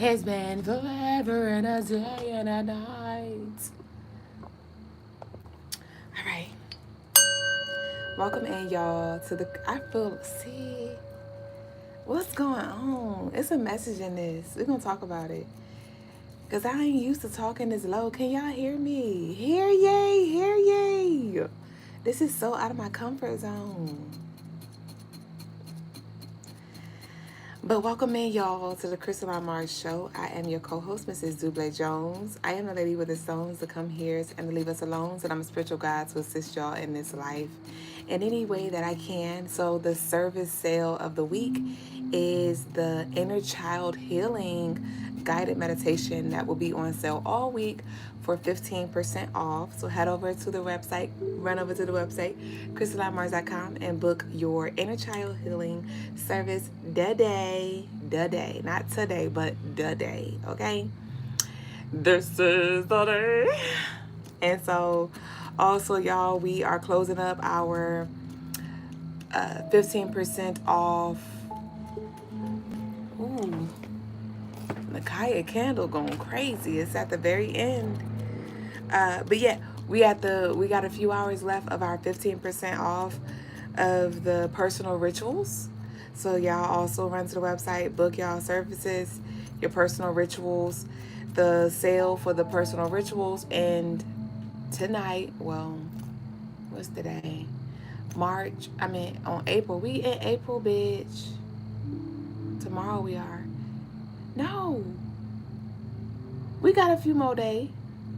It's been forever and a day and a night. All right. Welcome in, y'all, to the. I feel. See. What's going on? It's a message in this. We're going to talk about it. Because I ain't used to talking this low. Can y'all hear me? Hear ye, hear ye. This is so out of my comfort zone. But welcome in, y'all, to the Crystaline Mars show. I am your co-host, Mrs. Duüblé Jones. I am the lady with the stones to come here and to leave us alone. So I'm a spiritual guide to assist y'all in this life in any way that I can. So the service sale of the week is the Inner Child Healing guided meditation that will be on sale all week for 15% off. So head over to the website, run over to the website, crystalinemars.com, and book your inner child healing service today. Today. Not today, but today. Okay? This is the day. And so also, y'all, we are closing up our 15% off. Ooh, Nakaya candle going crazy. It's at the very end. But yeah, we got a few hours left of our 15% off of the personal rituals. So y'all also run to the website, book y'all services, your personal rituals. The sale for the personal rituals and tonight, well, what's the day? On April. We in April, bitch. Tomorrow we are. No. We got a few more days,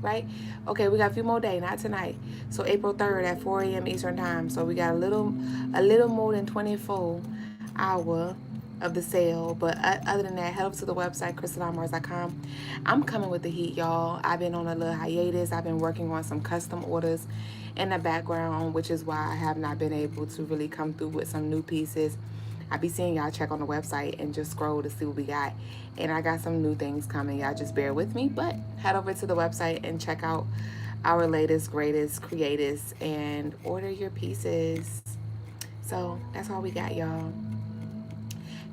right? Okay, we got a few more days, not tonight. So April 3rd at 4 a.m. Eastern time. So we got a little more than 24 hours of the sale. But other than that, head over to the website, crystalinemars.com. I'm coming with the heat, y'all. I've been on a little hiatus. I've been working on some custom orders in the background, which is why I have not been able to really come through with some new pieces. I be seeing y'all check on the website and just scroll to see what we got. And I got some new things coming. Y'all just bear with me. But head over to the website and check out our latest, greatest, creators and order your pieces. So that's all we got, y'all.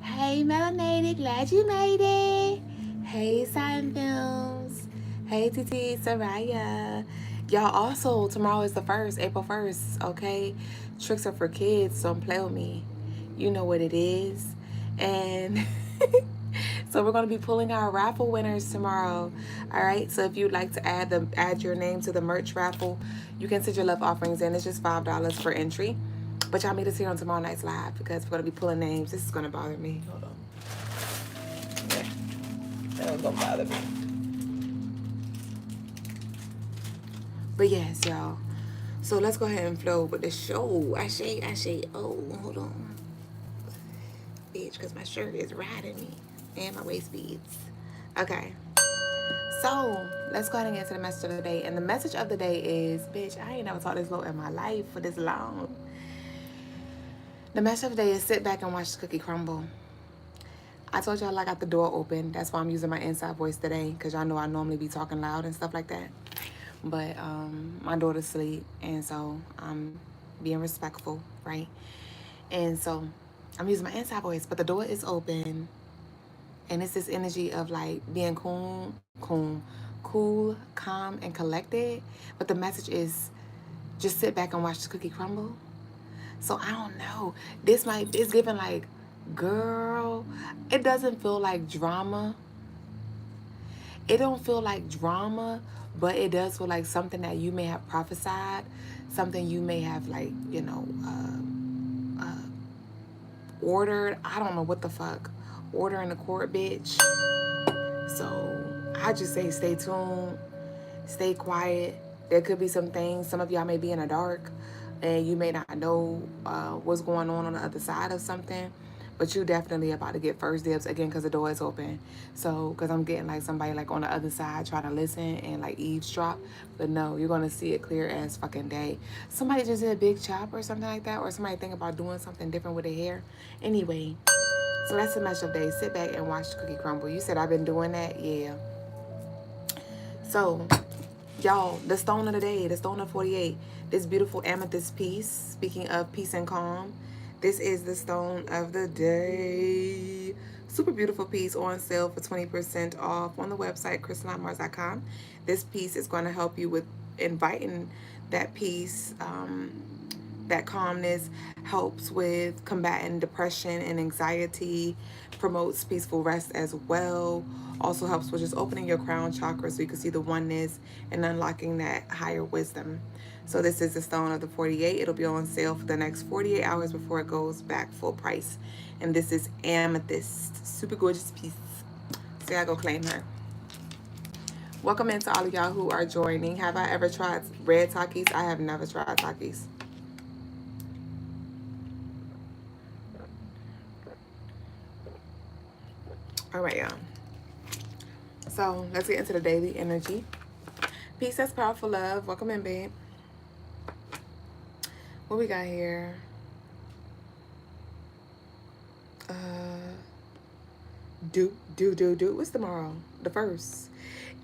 Hey, Melanated, glad you made it. Hey, Sign Films. Hey, TT Saraya. Y'all, also, tomorrow is the 1st, April 1st, okay? Tricks are for kids, so don't play with me. You know what it is. And so we're going to be pulling our raffle winners tomorrow. All right. So if you'd like to add your name to the merch raffle, you can send your love offerings in. It's just $5 for entry. But y'all meet us here on tomorrow night's live because we're going to be pulling names. This is going to bother me. Hold on. Yeah. That was going to bother me. But yes, y'all. So let's go ahead and flow with the show. I say, oh, hold on. Bitch, because my shirt is riding me and my waist beads. Okay. So let's go ahead and get to the message of the day. And the message of the day is, bitch, I ain't never talked this low in my life for this long. The message of the day is sit back and watch the cookie crumble. I told y'all I got the door open. That's why I'm using my inside voice today, because y'all know I normally be talking loud and stuff like that. But my daughter's asleep, and so I'm being respectful, right? And so I'm using my inside voice, but the door is open. And it's this energy of like being cool, calm, and collected. But the message is just sit back and watch the cookie crumble. So I don't know. It's giving like, girl, it doesn't feel like drama. It don't feel like drama, but it does feel like something that you may have prophesied, something you may have like, ordered. I don't know what the fuck. Order in the court, bitch. So I just say stay tuned, stay quiet. There could be some things. Some of y'all may be in the dark and you may not know what's going on the other side of something. But you definitely about to get first dibs again because the door is open. So, because I'm getting like somebody like on the other side trying to listen and like eavesdrop. But no, you're going to see it clear as fucking day. Somebody just did a big chop or something like that. Or somebody think about doing something different with their hair. Anyway, so that's the message of the day. Sit back and watch the cookie crumble. You said I've been doing that? Yeah. So, y'all, the stone of the day, the stone of 48. This beautiful amethyst piece. Speaking of peace and calm. This is the stone of the day. Super beautiful piece on sale for 20% off on the website, crystalinemars.com. This piece is going to help you with inviting that peace, that calmness, helps with combating depression and anxiety, promotes peaceful rest as well. Also helps with just opening your crown chakra so you can see the oneness and unlocking that higher wisdom. So this is the stone of the 48. It'll be on sale for the next 48 hours before it goes back full price. And this is amethyst. Super gorgeous piece. So I go claim her. Welcome into all of y'all who are joining. Have I ever tried red Takis? I have never tried Takis. All right, y'all. So let's get into the daily energy. Peace, that's powerful love. Welcome in, babe. What we got here? What's tomorrow? The first.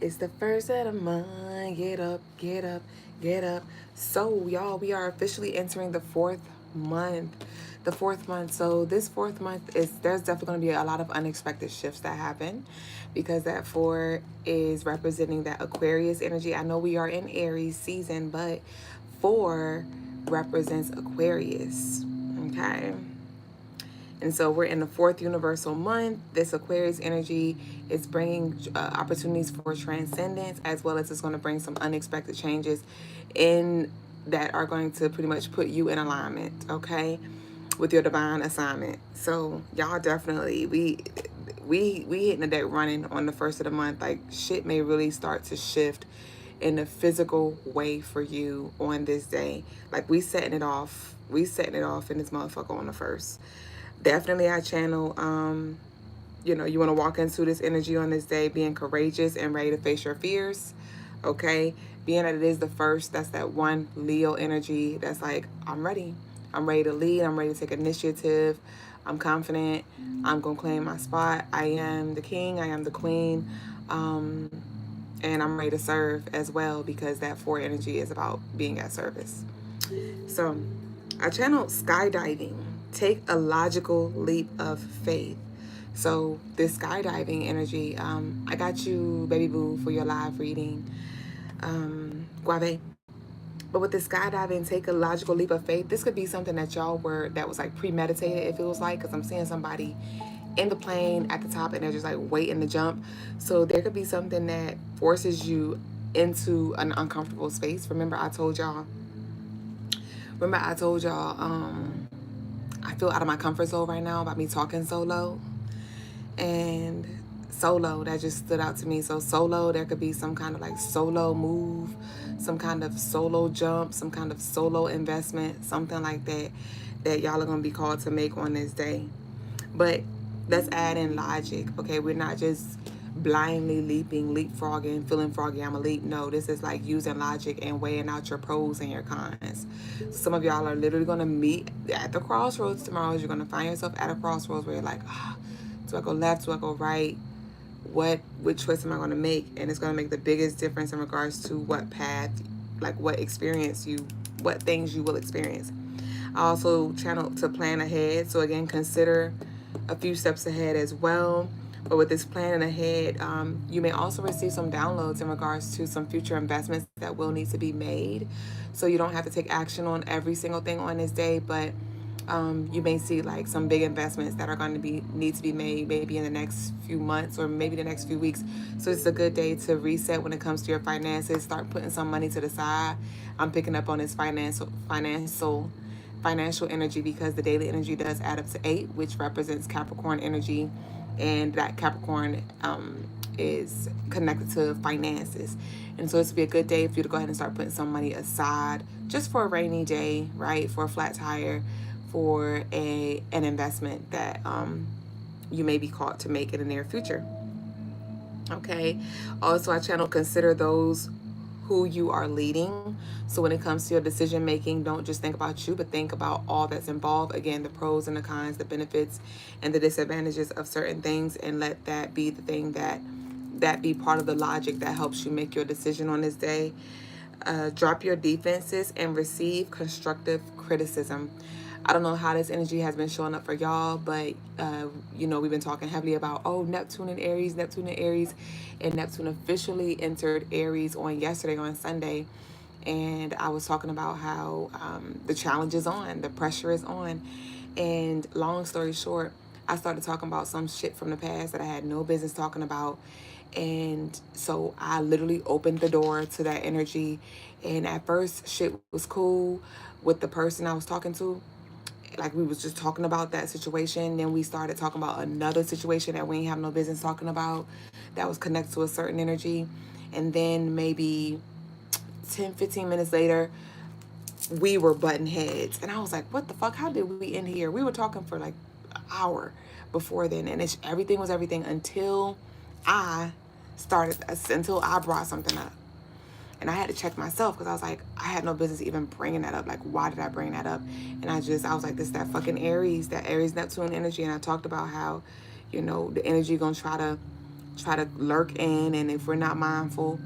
It's the first of the month. Get up, get up, get up. So, y'all, we are officially entering the fourth month. The fourth month. So this fourth month there's definitely going to be a lot of unexpected shifts that happen, because that 4 is representing that Aquarius energy. I know we are in Aries season, but 4 represents Aquarius. Okay. And so we're in the 4th universal month. This Aquarius energy is bringing opportunities for transcendence, as well as it's going to bring some unexpected changes in that are going to pretty much put you in alignment, okay, with your divine assignment. So y'all definitely, we hitting the deck running on the 1st of the month. Like, shit may really start to shift in a physical way for you on this day. Like, we setting it off in this motherfucker on the 1st. Definitely I channel, you know, you want to walk into this energy on this day being courageous and ready to face your fears, okay? Being that it is the 1st, that's that one Leo energy that's like, I'm ready. I'm ready to lead. I'm ready to take initiative. I'm confident. I'm going to claim my spot. I am the king. I am the queen. And I'm ready to serve as well, because that 4 energy is about being at service. So I channeled skydiving. Take a logical leap of faith. So this skydiving energy, I got you, baby boo, for your live reading, Guave. But with the skydiving, take a logical leap of faith. This could be something that that was like premeditated, it feels like, because I'm seeing somebody in the plane at the top and they're just like waiting to jump. So there could be something that forces you into an uncomfortable space. Remember I told y'all, I feel out of my comfort zone right now about me talking solo. And solo, that just stood out to me. So solo, there could be some kind of like solo move, some kind of solo jump, some kind of solo investment, something like that, that y'all are going to be called to make on this day. But let's add in logic, okay? We're not just blindly leapfrogging, feeling froggy, I'm a leap. No, this is like using logic and weighing out your pros and your cons. Some of y'all are literally going to meet at the crossroads tomorrow. You're going to find yourself at a crossroads where you're like, do I go left? Do I go right? Which choice am I going to make? And it's going to make the biggest difference in regards to what path, like what things you will experience. I also channel to plan ahead. So again, consider a few steps ahead as well. But with this planning ahead, you may also receive some downloads in regards to some future investments that will need to be made. So you don't have to take action on every single thing on this day, but you may see like some big investments that are going to need to be made maybe in the next few months or maybe the next few weeks. So it's a good day to reset when it comes to your finances. Start putting some money to the side. I'm picking up on this financial energy, because the daily energy does add up to 8, which represents Capricorn energy, and that Capricorn is connected to finances. And so this would be a good day for you to go ahead and start putting some money aside just for a rainy day, right? For a flat tire, for an investment that you may be called to make in the near future. Okay. Also, I channel consider those who you are leading. So when it comes to your decision making, don't just think about you, but think about all that's involved. Again, the pros and the cons, the benefits and the disadvantages of certain things, and let that be the thing that be part of the logic that helps you make your decision on this day. Drop your defenses and receive constructive criticism. I don't know how this energy has been showing up for y'all, but you know, we've been talking heavily about, oh, Neptune and Aries, Neptune and Aries, and Neptune officially entered Aries on yesterday, on Sunday. And I was talking about how the challenge is on, the pressure is on. And long story short, I started talking about some shit from the past that I had no business talking about. And so I literally opened the door to that energy. And at first, shit was cool with the person I was talking to. Like, we was just talking about that situation. Then we started talking about another situation that we ain't have no business talking about that was connected to a certain energy. And then maybe 10-15 minutes later, we were butting heads. And I was like, what the fuck? How did we end here? We were talking for like an hour before then. And everything was everything until I until I brought something up. And I had to check myself because I was like, I had no business even bringing that up. Like, why did I bring that up? And I was like, this that fucking Aries, that Aries Neptune energy. And I talked about how, you know, the energy gonna try to lurk in, and if we're not mindful,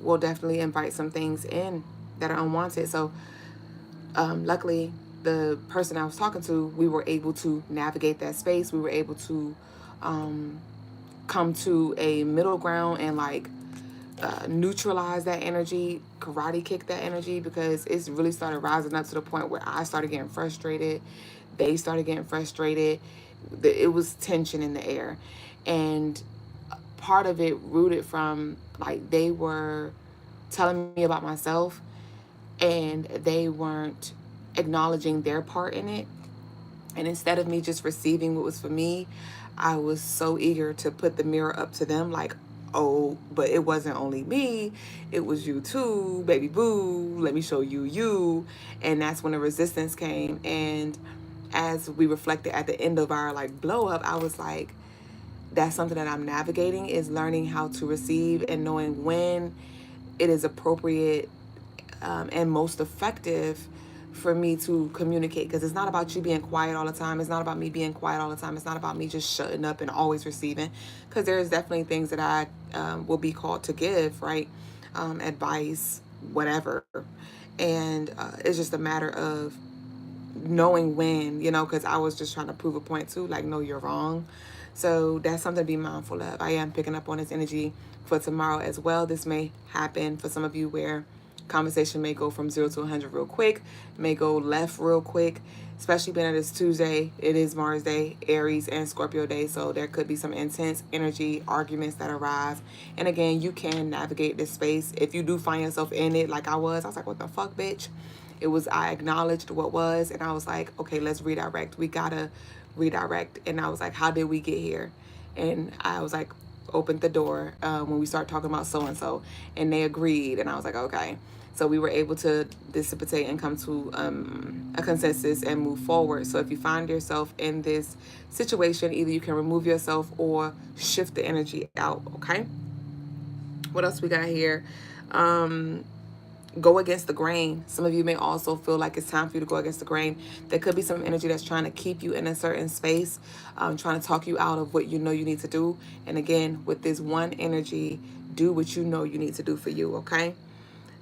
we'll definitely invite some things in that are unwanted. So luckily, the person I was talking to, we were able to navigate that space. We were able to come to a middle ground and like neutralize that energy, karate kick that energy, because it's really started rising up to the point where I started getting frustrated. They started getting frustrated. It was tension in the air. And part of it rooted from, like, they were telling me about myself and they weren't acknowledging their part in it. And instead of me just receiving what was for me, I was so eager to put the mirror up to them, like, oh, but it wasn't only me, it was you too, baby boo, let me show you you. And that's when the resistance came. And as we reflected at the end of our like blow up, I was like, that's something that I'm navigating, is learning how to receive and knowing when it is appropriate and most effective for me to communicate. Because it's not about you being quiet all the time. It's not about me being quiet all the time. It's not about me just shutting up and always receiving. Because there's definitely things that I will be called to give, right? Advice, whatever. And it's just a matter of knowing when, you know, because I was just trying to prove a point too, like, no, you're wrong. So that's something to be mindful of. I am picking up on this energy for tomorrow as well. This may happen for some of you where conversation may go from 0 to 100 real quick, may go left real quick, especially being that it's Tuesday. It is Mars Day, Aries, and Scorpio Day. So there could be some intense energy, arguments that arise. And again, you can navigate this space. If you do find yourself in it like I was like, what the fuck, bitch? I acknowledged what was, and I was like, okay, let's redirect. We gotta redirect. And I was like, how did we get here? And I was like, opened the door when we started talking about so-and-so, and they agreed. And I was like, okay. So we were able to dissipate and come to a consensus and move forward. So if you find yourself in this situation, either you can remove yourself or shift the energy out, okay? What else we got here? Go against the grain. Some of you may also feel like it's time for you to go against the grain. There could be some energy that's trying to keep you in a certain space, trying to talk you out of what you know you need to do. And again, with this one energy, do what you know you need to do for you, okay?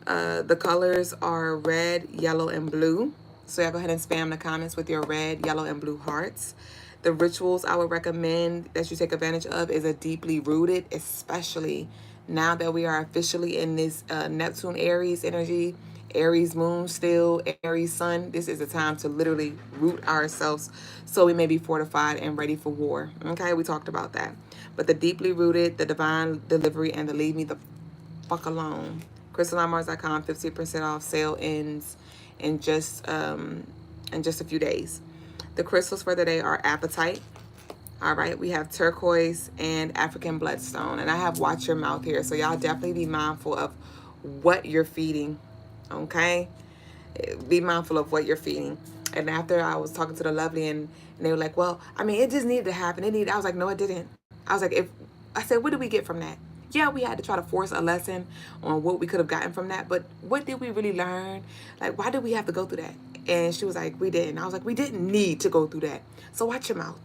The colors are red, yellow, and blue. So y'all go ahead and spam the comments with your red, yellow, and blue hearts. The rituals I would recommend that you take advantage of is a deeply rooted, especially now that we are officially in this Neptune Aries energy, Aries moon still, Aries sun. This is a time to literally root ourselves so we may be fortified and ready for war. Okay, we talked about that. But the deeply rooted, the divine delivery, and the leave me the fuck alone. CrystalineMars.com, 50% off. Sale ends in just a few days. The crystals for the day are apatite. All right, we have turquoise and African bloodstone. And I have watch your mouth here. So y'all definitely be mindful of what you're feeding, okay? Be mindful of what you're feeding. And after I was talking to the lovely, and they were like, well, I mean, it just needed to happen. I was like, no, it didn't. I was like, what did we get from that? Yeah, we had to try to force a lesson on what we could have gotten from that. But what did we really learn? Like, why did we have to go through that? And she was like, we didn't. I was like, we didn't need to go through that. So watch your mouth.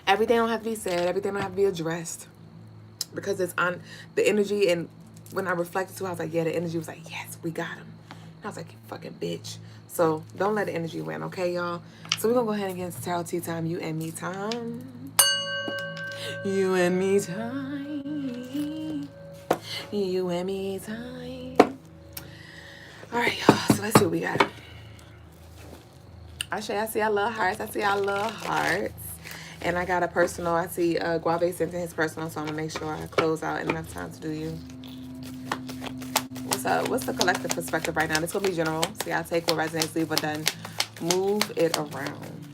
Everything don't have to be said. Everything don't have to be addressed, because it's on the energy. And when I reflected to, I was like, yeah, the energy was like, yes, we got him. I was like, you fucking bitch. So don't let the energy win, okay, y'all? So we're gonna go ahead and get into tarot tea time. You and me time. You and me time. You and me time. All right, y'all. So let's see what we got. I see I love hearts. I see I love hearts. And I got a personal. I see Guave sent in his personal, so I'm gonna make sure I close out in enough time to do you. What's up? What's the collective perspective right now? This will be general. See, I'll take what resonates, leave what done. Move it around.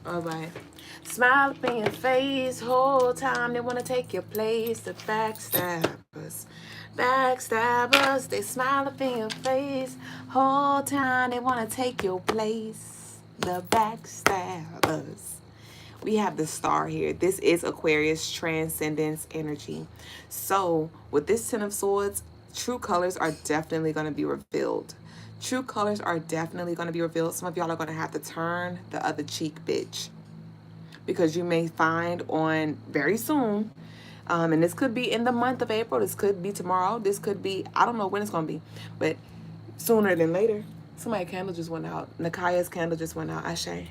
All right. Smile up in your face, whole time they wanna take your place. The backstabbers, backstabbers, they smile up in your face, whole time they wanna take your place. The backstabbers. We have the star here. This is Aquarius transcendence energy. So with this Ten of Swords, true colors are definitely going to be revealed. True colors are definitely going to be revealed. Some of y'all are going to have to turn the other cheek, bitch. Because you may find on very soon, and this could be in the month of April, this could be tomorrow, this could be, I don't know when it's going to be, but sooner than later. Somebody's candle just went out. Nakaya's candle just went out. Ashe.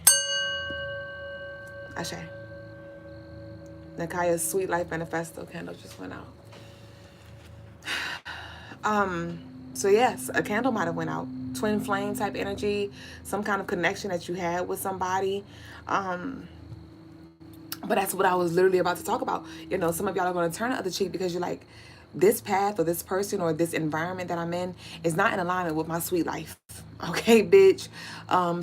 Ashe. Nakaya's Sweet Life Manifesto candle just went out. So yes, a candle might have went out. Twin flame type energy, some kind of connection that you had with somebody. But that's what I was literally about to talk about. You know, some of y'all are going to turn the other cheek because you're like, this path or this person or this environment that I'm in is not in alignment with my sweet life. Okay, bitch.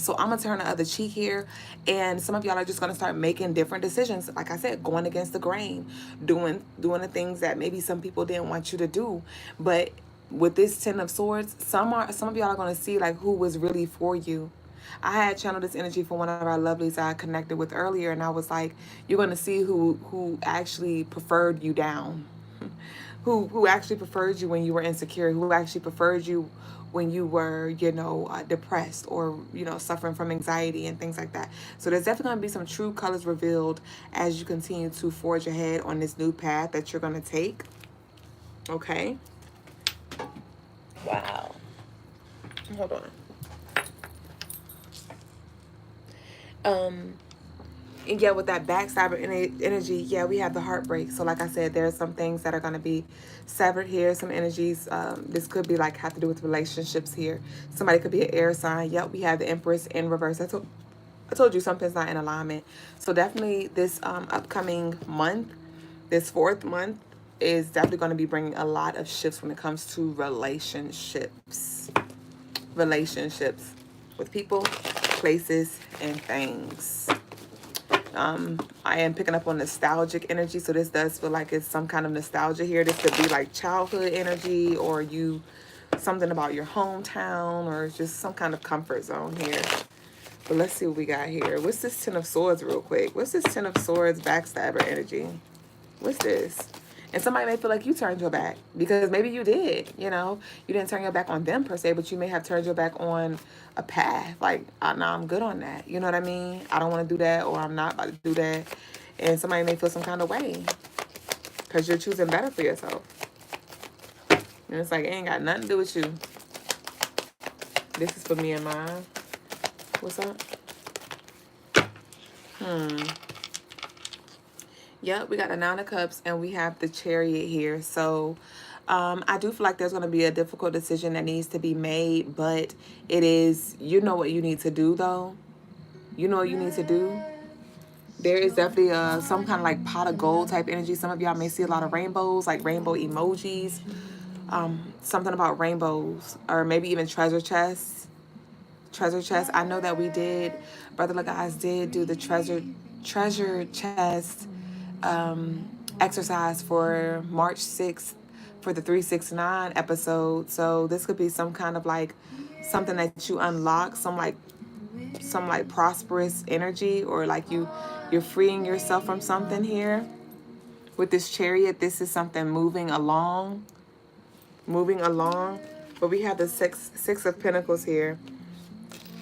So I'm going to turn the other cheek here. And some of y'all are just going to start making different decisions. Like I said, going against the grain, doing the things that maybe some people didn't want you to do. But with this Ten of Swords, some of y'all are going to see like who was really for you. I had channeled this energy for one of our lovelies I connected with earlier, and I was like, you're going to see who actually preferred you down. Who actually preferred you when you were insecure, who actually preferred you when you were, you know, depressed or, you know, suffering from anxiety and things like that. So there's definitely going to be some true colors revealed as you continue to forge ahead on this new path that you're going to take. Okay. Wow. Hold on. And yeah, with that backstabber energy, yeah, we have the heartbreak. So like I said, there are some things that are going to be severed here. Some energies, this could be like have to do with relationships here. Somebody could be an air sign. Yep, we have the Empress in reverse. I told you something's not in alignment. So definitely this upcoming month, this 4th month, is definitely going to be bringing a lot of shifts when it comes to relationships. Relationships with people, places, and things. I am picking up on nostalgic energy, so this does feel like it's some kind of nostalgia here. This could be like childhood energy, or you something about your hometown, or just some kind of comfort zone here. But let's see what we got here. What's this Ten of Swords real quick? What's this Ten of Swords backstabber energy? What's this? And somebody may feel like you turned your back because maybe you did, you know. You didn't turn your back on them per se, but you may have turned your back on a path. Like, no, I'm good on that. You know what I mean? I don't want to do that, or I'm not about to do that. And somebody may feel some kind of way because you're choosing better for yourself. And it's like, it ain't got nothing to do with you. This is for me and mine. What's up? Yep, we got the Nine of Cups and we have the Chariot here. So I do feel like there's going to be a difficult decision that needs to be made, but it is, you know what you need to do though. You know what you need to do. There is definitely some kind of like pot of gold type energy. Some of y'all may see a lot of rainbows, like rainbow emojis. Something about rainbows, or maybe even treasure chests. Treasure chest. I know that we did, Brother Logas did do the treasure chest exercise for March 6th for the 369 episode. So this could be some kind of like something that you unlock, some like prosperous energy, or like you're freeing yourself from something here. With this Chariot, this is something moving along. But we have the six of Pentacles here.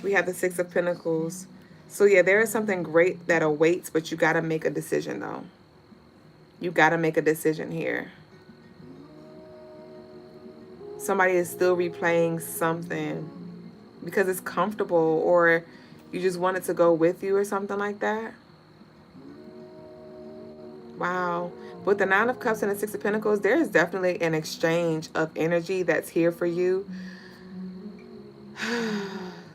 We have the Six of Pentacles. So yeah, there is something great that awaits, but you got to make a decision though. You got to make a decision here. Somebody is still replaying something because it's comfortable, or you just want it to go with you or something like that. Wow. With the Nine of Cups and the Six of Pentacles, there is definitely an exchange of energy that's here for you.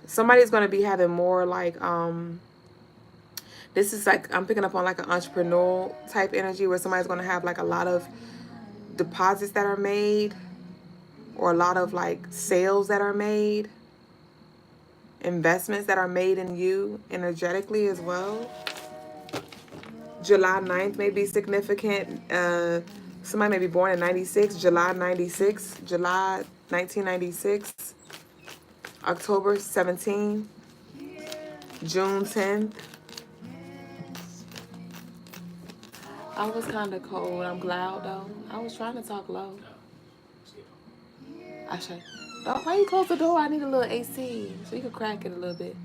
Somebody's going to be having more like, this is like, I'm picking up on like an entrepreneurial type energy where somebody's going to have like a lot of deposits that are made, or a lot of like sales that are made, investments that are made in you energetically as well. July 9th may be significant. Somebody may be born in 96, July 96, July 1996, October 17, June 10th. I was kind of cold. I'm loud though. I was trying to talk low. I should. Why you close the door? I need a little AC so you can crack it a little bit.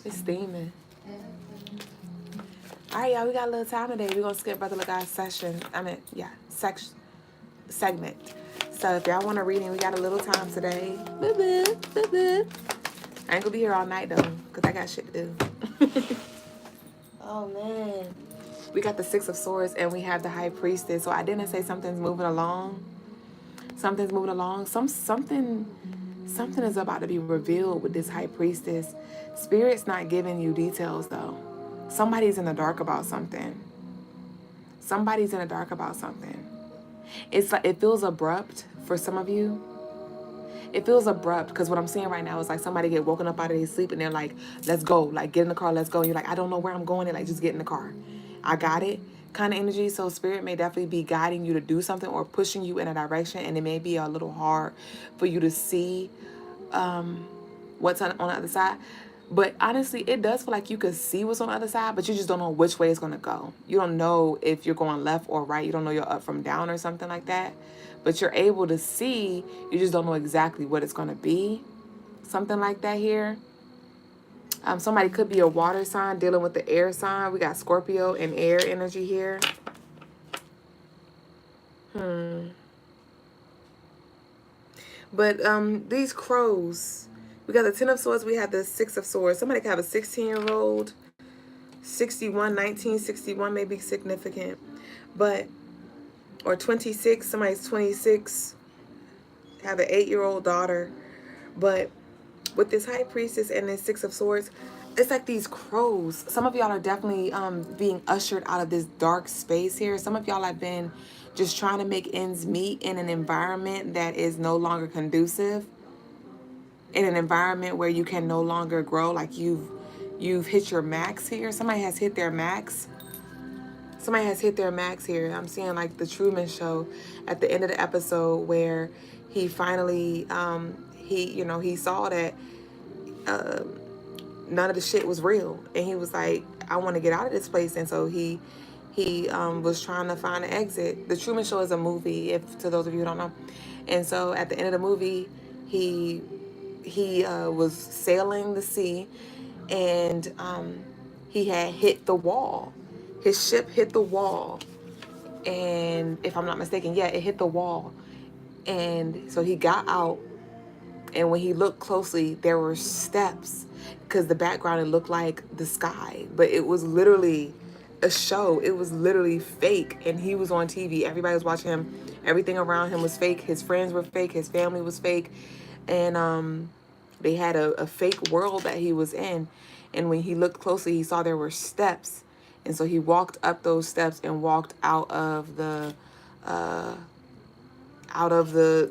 It's steaming. All right, y'all. We got a little time today. We're gonna skip Brother Logas session. Segment. So if y'all want a reading, we got a little time today. I ain't gonna be here all night though, cause I got shit to do. Oh man. We got the Six of Swords and we have the High Priestess. So I didn't say something's moving along. Something's moving along. Something is about to be revealed with this High Priestess. Spirit's not giving you details though. Somebody's in the dark about something. Somebody's in the dark about something. It's like, it feels abrupt for some of you. It feels abrupt because what I'm seeing right now is like somebody get woken up out of their sleep and they're like, let's go, like get in the car, let's go. And you're like, I don't know where I'm going. They're like, just get in the car. I got it kind of energy. So Spirit may definitely be guiding you to do something or pushing you in a direction. And it may be a little hard for you to see what's on the other side. But honestly, it does feel like you could see what's on the other side, but you just don't know which way it's going to go. You don't know if you're going left or right. You don't know you're up from down or something like that. But you're able to see. You just don't know exactly what it's going to be. Something like that here. Somebody could be a water sign dealing with the air sign. We got Scorpio and air energy here. But these crows... We got the 10 of Swords. We have the 6 of Swords. Somebody could have a 16-year-old. 61, 1961 may be significant. But, or 26. Somebody's 26. Have an 8-year-old daughter. But with this High Priestess and this 6 of Swords, it's like these crows. Some of y'all are definitely being ushered out of this dark space here. Some of y'all have been just trying to make ends meet in an environment that is no longer conducive. In an environment where you can no longer grow, like you've hit your max here. Somebody has hit their max. Somebody has hit their max here. I'm seeing like the Truman Show at the end of the episode where he finally he saw that none of the shit was real, and he was like, I want to get out of this place. And so he was trying to find an exit. The Truman Show is a movie, if to those of you who don't know. And so at the end of the movie, he was sailing the sea, and he had hit the wall. His ship hit the wall, and if I'm not mistaken, yeah, it hit the wall. And so he got out, and when he looked closely, there were steps, because the background, it looked like the sky, but it was literally a show. It was literally fake, and he was on TV. Everybody was watching him. Everything around him was fake. His friends were fake. His family was fake. And they had a fake world that he was in. And when he looked closely, he saw there were steps. And so he walked up those steps and walked out of the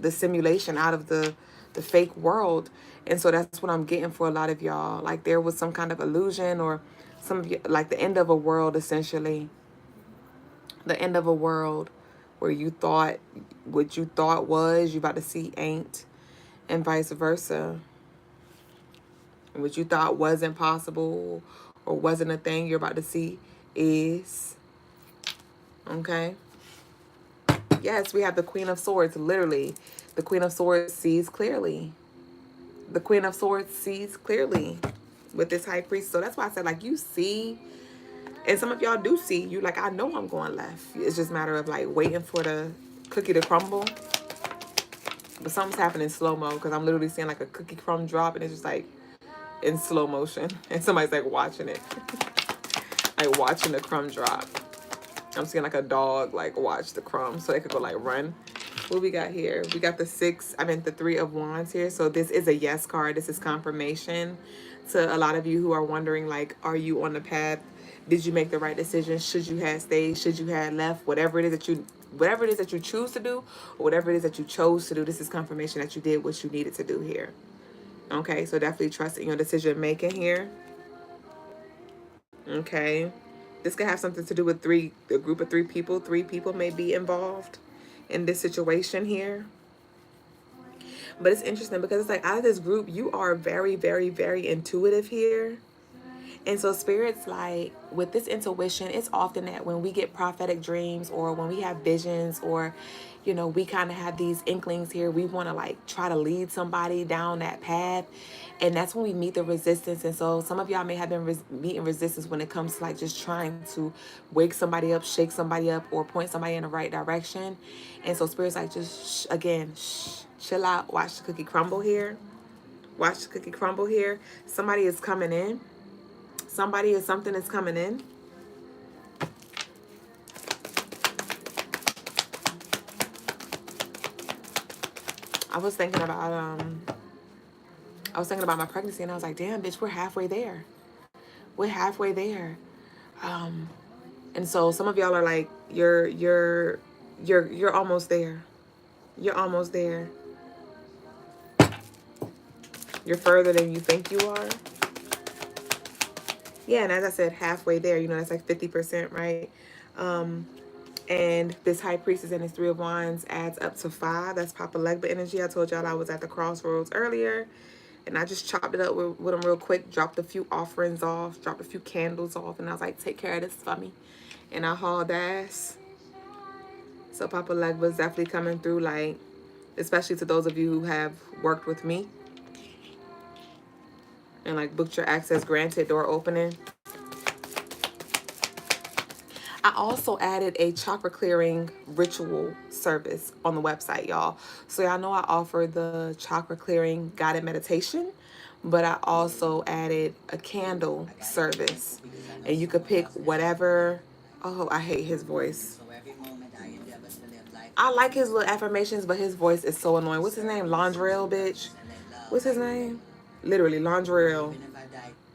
simulation, out of the fake world. And so that's what I'm getting for a lot of y'all. Like there was some kind of illusion, or some of you, like the end of a world, essentially. The end of a world where you thought what you thought was, you about to see ain't. And vice versa. What you thought wasn't possible or wasn't a thing, you're about to see is. Okay. Yes, we have the Queen of Swords. Literally, the Queen of Swords sees clearly. The Queen of Swords sees clearly. with this high priest. So that's why I said, like, you see, and some of y'all do see, you like, I know I'm going left. It's just a matter of like waiting for the cookie to crumble. But something's happening in slow-mo, because I'm literally seeing like a cookie crumb drop, and it's just like in slow motion, and somebody's like watching it. Like watching the crumb drop. I'm seeing like a dog like watch the crumb so they could go like run. What we got here? We got the the 3 of Wands here. So this is a yes card. This is confirmation to a lot of you who are wondering, like, are you on the path? Did you make the right decision? Should you have stayed? Should you have left? Whatever it is that you choose to do, or whatever it is that you chose to do, this is confirmation that you did what you needed to do here. Okay, so definitely trust in your decision making here. Okay, this could have something to do with a group of 3 people. 3 people may be involved in this situation here. But it's interesting because it's like, out of this group, you are very, very, very intuitive here. And so Spirit's like, with this intuition, it's often that when we get prophetic dreams, or when we have visions, or, you know, we kind of have these inklings here, we want to like try to lead somebody down that path. And that's when we meet the resistance. And so some of y'all may have been meeting resistance when it comes to like just trying to wake somebody up, shake somebody up, or point somebody in the right direction. And so Spirit's like, just chill out, watch the cookie crumble here. Watch the cookie crumble here. Somebody is coming in. Somebody or something is coming in. I was thinking about my pregnancy, and I was like, damn, bitch, we're halfway there. We're halfway there. And so some of y'all are like, you're almost there. You're almost there. You're further than you think you are. Yeah, and as I said, halfway there, you know, that's like 50%, right? And this high priestess and this 3 of Wands adds up to 5. That's Papa Legba energy. I told y'all I was at the crossroads earlier, and I just chopped it up with them real quick, dropped a few offerings off, dropped a few candles off, and I was like, take care of this for me. And I hauled ass. So Papa Legba is definitely coming through, like, especially to those of you who have worked with me and like booked your access granted door opening. I also added a chakra clearing ritual service on the website, y'all. So y'all know I offer the chakra clearing guided meditation, but I also added a candle service, and you could pick whatever. Oh, I hate his voice. I like his little affirmations, but his voice is so annoying. What's his name? Londrell, bitch. What's his name? Literally, Londrell.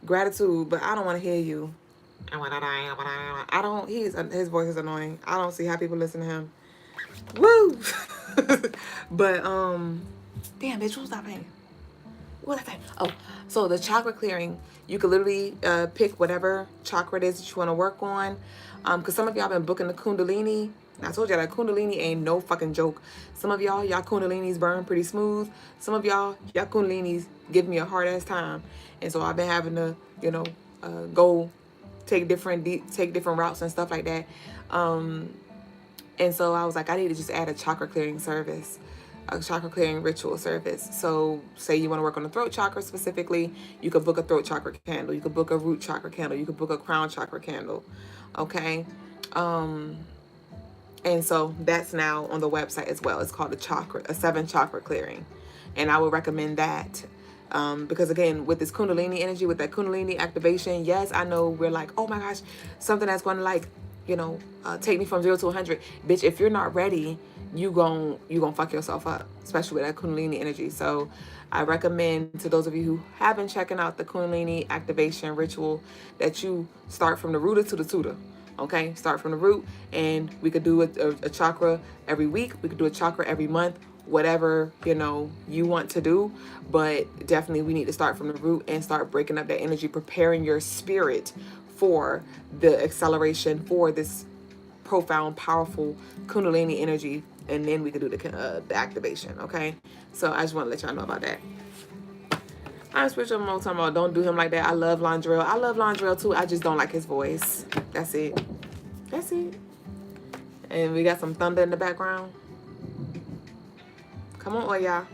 Gratitude, but I don't want to hear you. I don't, his voice is annoying. I don't see how people listen to him. Woo! But, damn, bitch, who's that paying? What I say? Oh, so the chakra clearing, you could literally pick whatever chakra it is that you want to work on. Because some of y'all been booking the Kundalini. I told y'all that Kundalini ain't no fucking joke. Some of y'all Kundalinis burn pretty smooth. Some of y'all Kundalinis give me a hard ass time. And so I've been having to, you know, go take different routes and stuff like that. And so I was like, I need to just add a chakra clearing service, a chakra clearing ritual service. So say you want to work on the throat chakra specifically, you could book a throat chakra candle. You could book a root chakra candle. You could book a crown chakra candle. Okay. And so that's now on the website as well. It's called a 7 chakra clearing. And I would recommend that. Because again, with this Kundalini energy, with that Kundalini activation, yes, I know we're like, oh my gosh, something that's going to like, you know, take me from 0 to 100. Bitch, if you're not ready, you gon' fuck yourself up, especially with that Kundalini energy. So I recommend to those of you who have been checking out the Kundalini activation ritual that you start from the rooter to the tutor. Okay, start from the root, and we could do a chakra every week. We could do a chakra every month, whatever, you know, you want to do. But definitely we need to start from the root and start breaking up that energy, preparing your spirit for the acceleration, for this profound, powerful Kundalini energy. And then we could do the activation, okay? So I just want to let y'all know about that. I'm spiritual mom talking about don't do him like that. I love Londrell. I love Londrell too. I just don't like his voice. That's it. That's it. And we got some thunder in the background. Come on, y'all.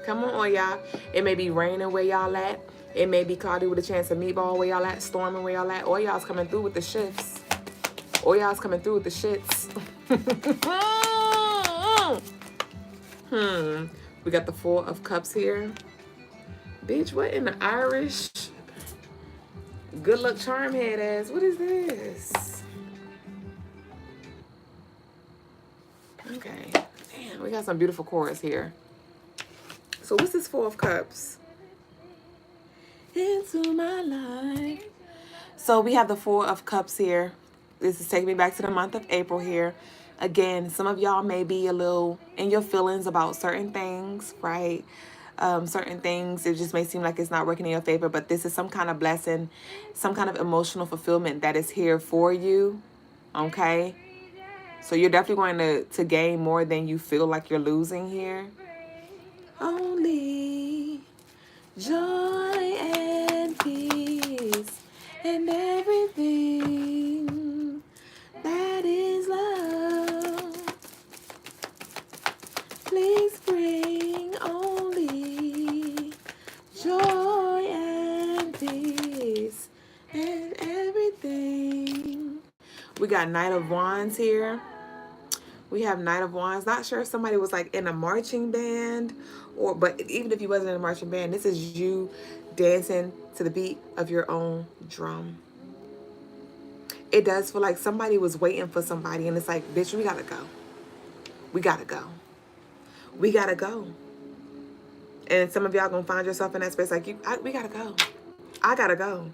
Come on, y'all. It may be raining where y'all at. It may be cloudy with a chance of meatball where y'all at, storming where y'all at, or y'all's coming through with the shifts. Or y'all's coming through with the shits. We got the Four of Cups here. Bitch, what in the Irish? Good luck charm head ass. What is this? Okay. Damn, we got some beautiful chords here. So what's this Four of Cups? Into my life. So we have the Four of Cups here. This is taking me back to the month of April here. Again, some of y'all may be a little in your feelings about certain things, right? Certain things, it just may seem like it's not working in your favor, but this is some kind of blessing, some kind of emotional fulfillment that is here for you, okay? So you're definitely going to gain more than you feel like you're losing here. Only joy and peace and everything that is love. Please bring only joy and peace and everything. We got Knight of Wands here. We have Knight of Wands. Not sure if somebody was like in a marching band, but even if you wasn't in a marching band, this is you dancing to the beat of your own drum. It does feel like somebody was waiting for somebody, and it's like, bitch, we gotta go. We gotta go. We gotta go. And some of y'all gonna find yourself in that space like, we gotta go. I gotta go.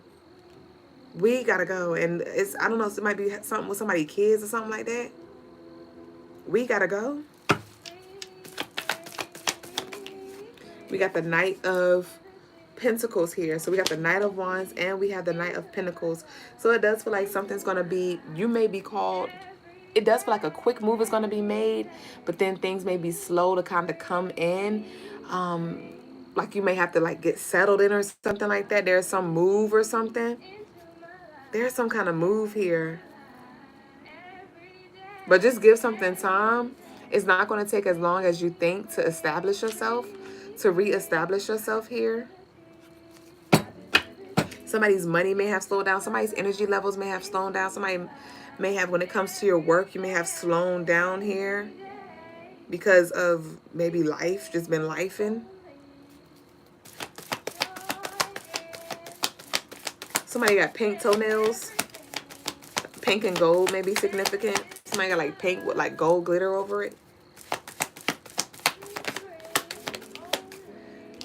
We gotta go. And it's, I don't know, it might be something with somebody's kids or something like that. We gotta go. We got the Knight of Pentacles here. So we got the Knight of Wands and we have the Knight of Pentacles. So it does feel like something's going to be, you may be called, it does feel like a quick move is going to be made, but then things may be slow to kind of come in. Like you may have to like get settled in or something like that. There's some move or something. There's some kind of move here. But just give something time. It's not going to take as long as you think to establish yourself, to reestablish yourself here. Somebody's money may have slowed down. Somebody's energy levels may have slowed down. Somebody may have, when it comes to your work, you may have slowed down here because of maybe life, just been lifing. Somebody got pink toenails. Pink and gold may be significant. Somebody got like pink with like gold glitter over it.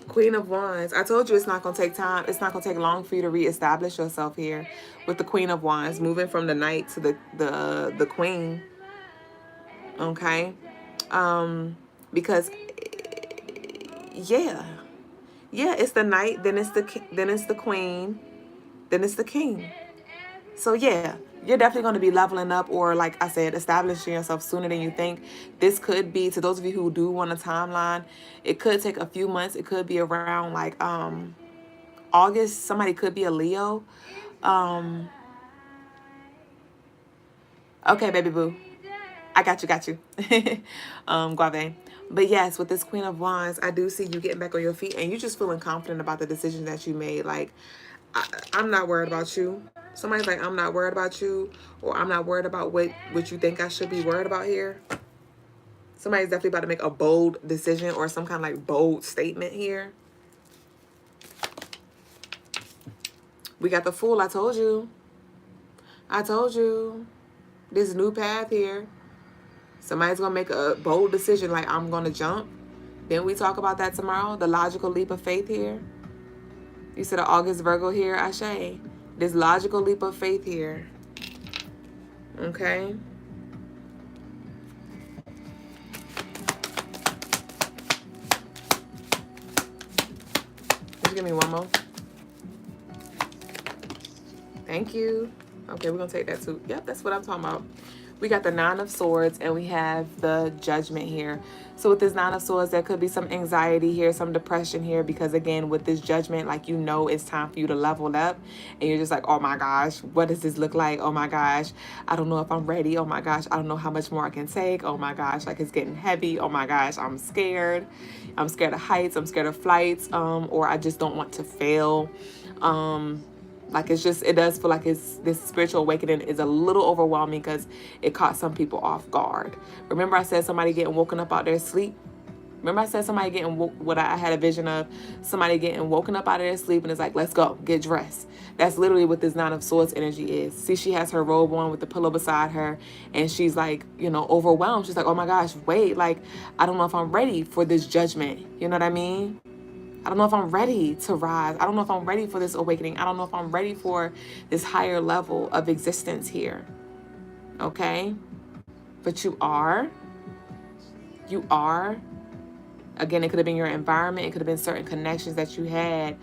Queen of Wands. I told you it's not going to take time. It's not going to take long for you to reestablish yourself here with the Queen of Wands, moving from the Knight to the Queen. Okay? Because yeah, it's the Knight, then it's the Queen, then it's the King. So yeah, you're definitely going to be leveling up, or like I said, establishing yourself sooner than you think. This could be, to those of you who do want a timeline, it could take a few months. It could be around like August. Somebody could be a Leo. Okay, baby boo. I got you. Guave. But yes, with this Queen of Wands, I do see you getting back on your feet and you just feeling confident about the decision that you made. Like, I'm not worried about you. Somebody's like, I'm not worried about you, or I'm not worried about what you think I should be worried about here. Somebody's definitely about to make a bold decision or some kind of like bold statement here. We got the Fool. I told you. This new path here. Somebody's going to make a bold decision like, I'm going to jump. Then we talk about that tomorrow. The logical leap of faith here. You said an August Virgo here, Ashe. This logical leap of faith here. Okay. Just give me one more. Thank you. Okay, we're going to take that too. Yep, that's what I'm talking about. We got the Nine of Swords and we have the Judgment here. So with this Nine of Swords, there could be some anxiety here, some depression here, because again, with this Judgment, like, you know, it's time for you to level up, and you're just like, oh my gosh, what does this look like? Oh my gosh, I don't know if I'm ready. Oh my gosh, I don't know how much more I can take. Oh my gosh, like, it's getting heavy. Oh my gosh, I'm scared. I'm scared of heights. I'm scared of flights. Or I just don't want to fail. Like, it's just, it does feel like this spiritual awakening is a little overwhelming because it caught some people off guard. Remember I said somebody getting woken up out their sleep? Remember I said somebody getting what I had a vision of, somebody getting woken up out of their sleep and it's like, let's go, get dressed. That's literally what this Nine of Swords energy is. See, she has her robe on with the pillow beside her, and she's like, you know, overwhelmed. She's like, oh my gosh, wait, like, I don't know if I'm ready for this Judgment. You know what I mean? I don't know if I'm ready to rise. I don't know if I'm ready for this awakening. I don't know if I'm ready for this higher level of existence here. Okay? But you are. You are. Again, it could have been your environment. It could have been certain connections that you had,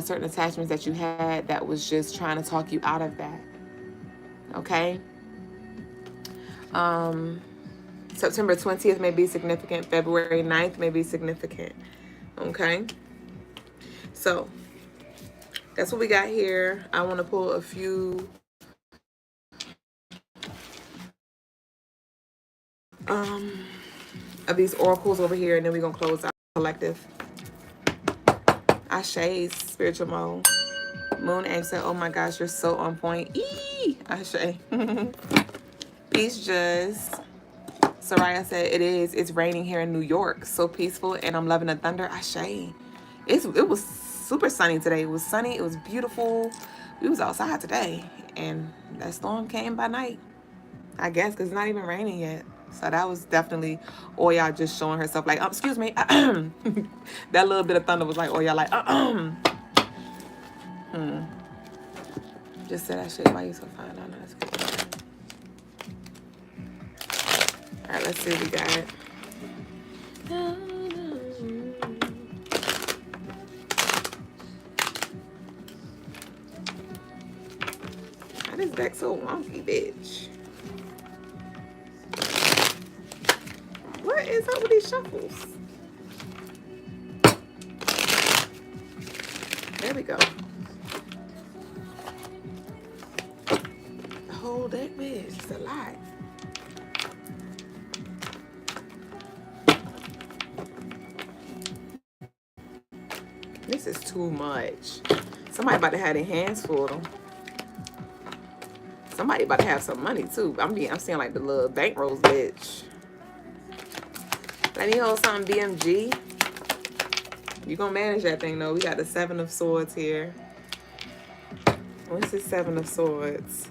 certain attachments that you had that was just trying to talk you out of that. Okay? September 20th may be significant. February 9th may be significant. Okay? So, that's what we got here. I want to pull a few of these oracles over here, and then we're going to close out collective. Ashe, spiritual mode. Moon Angel said, oh my gosh, you're so on point. Eee! Ashe. Peace, Just. Soraya said, it is. It's raining here in New York. So peaceful, and I'm loving the thunder. Ashe. It was super sunny today. It was sunny. It was beautiful. We was outside today, and that storm came by night, I guess, because it's not even raining yet. So that was definitely Oya just showing herself like, excuse me. That little bit of thunder was like Oya like, Just said that shit. Why you so fine? I know that's good. All right, let's see what we got. Why this deck so wonky, bitch? What is up with these shuffles? There we go. The whole deck, bitch. It's a lot. This is too much. Somebody about to have their hands full. Somebody about to have some money too. I'm seeing like the little bankrolls, bitch. Let me hold something, BMG. You gonna manage that thing though. We got the Seven of Swords here. What's the Seven of Swords?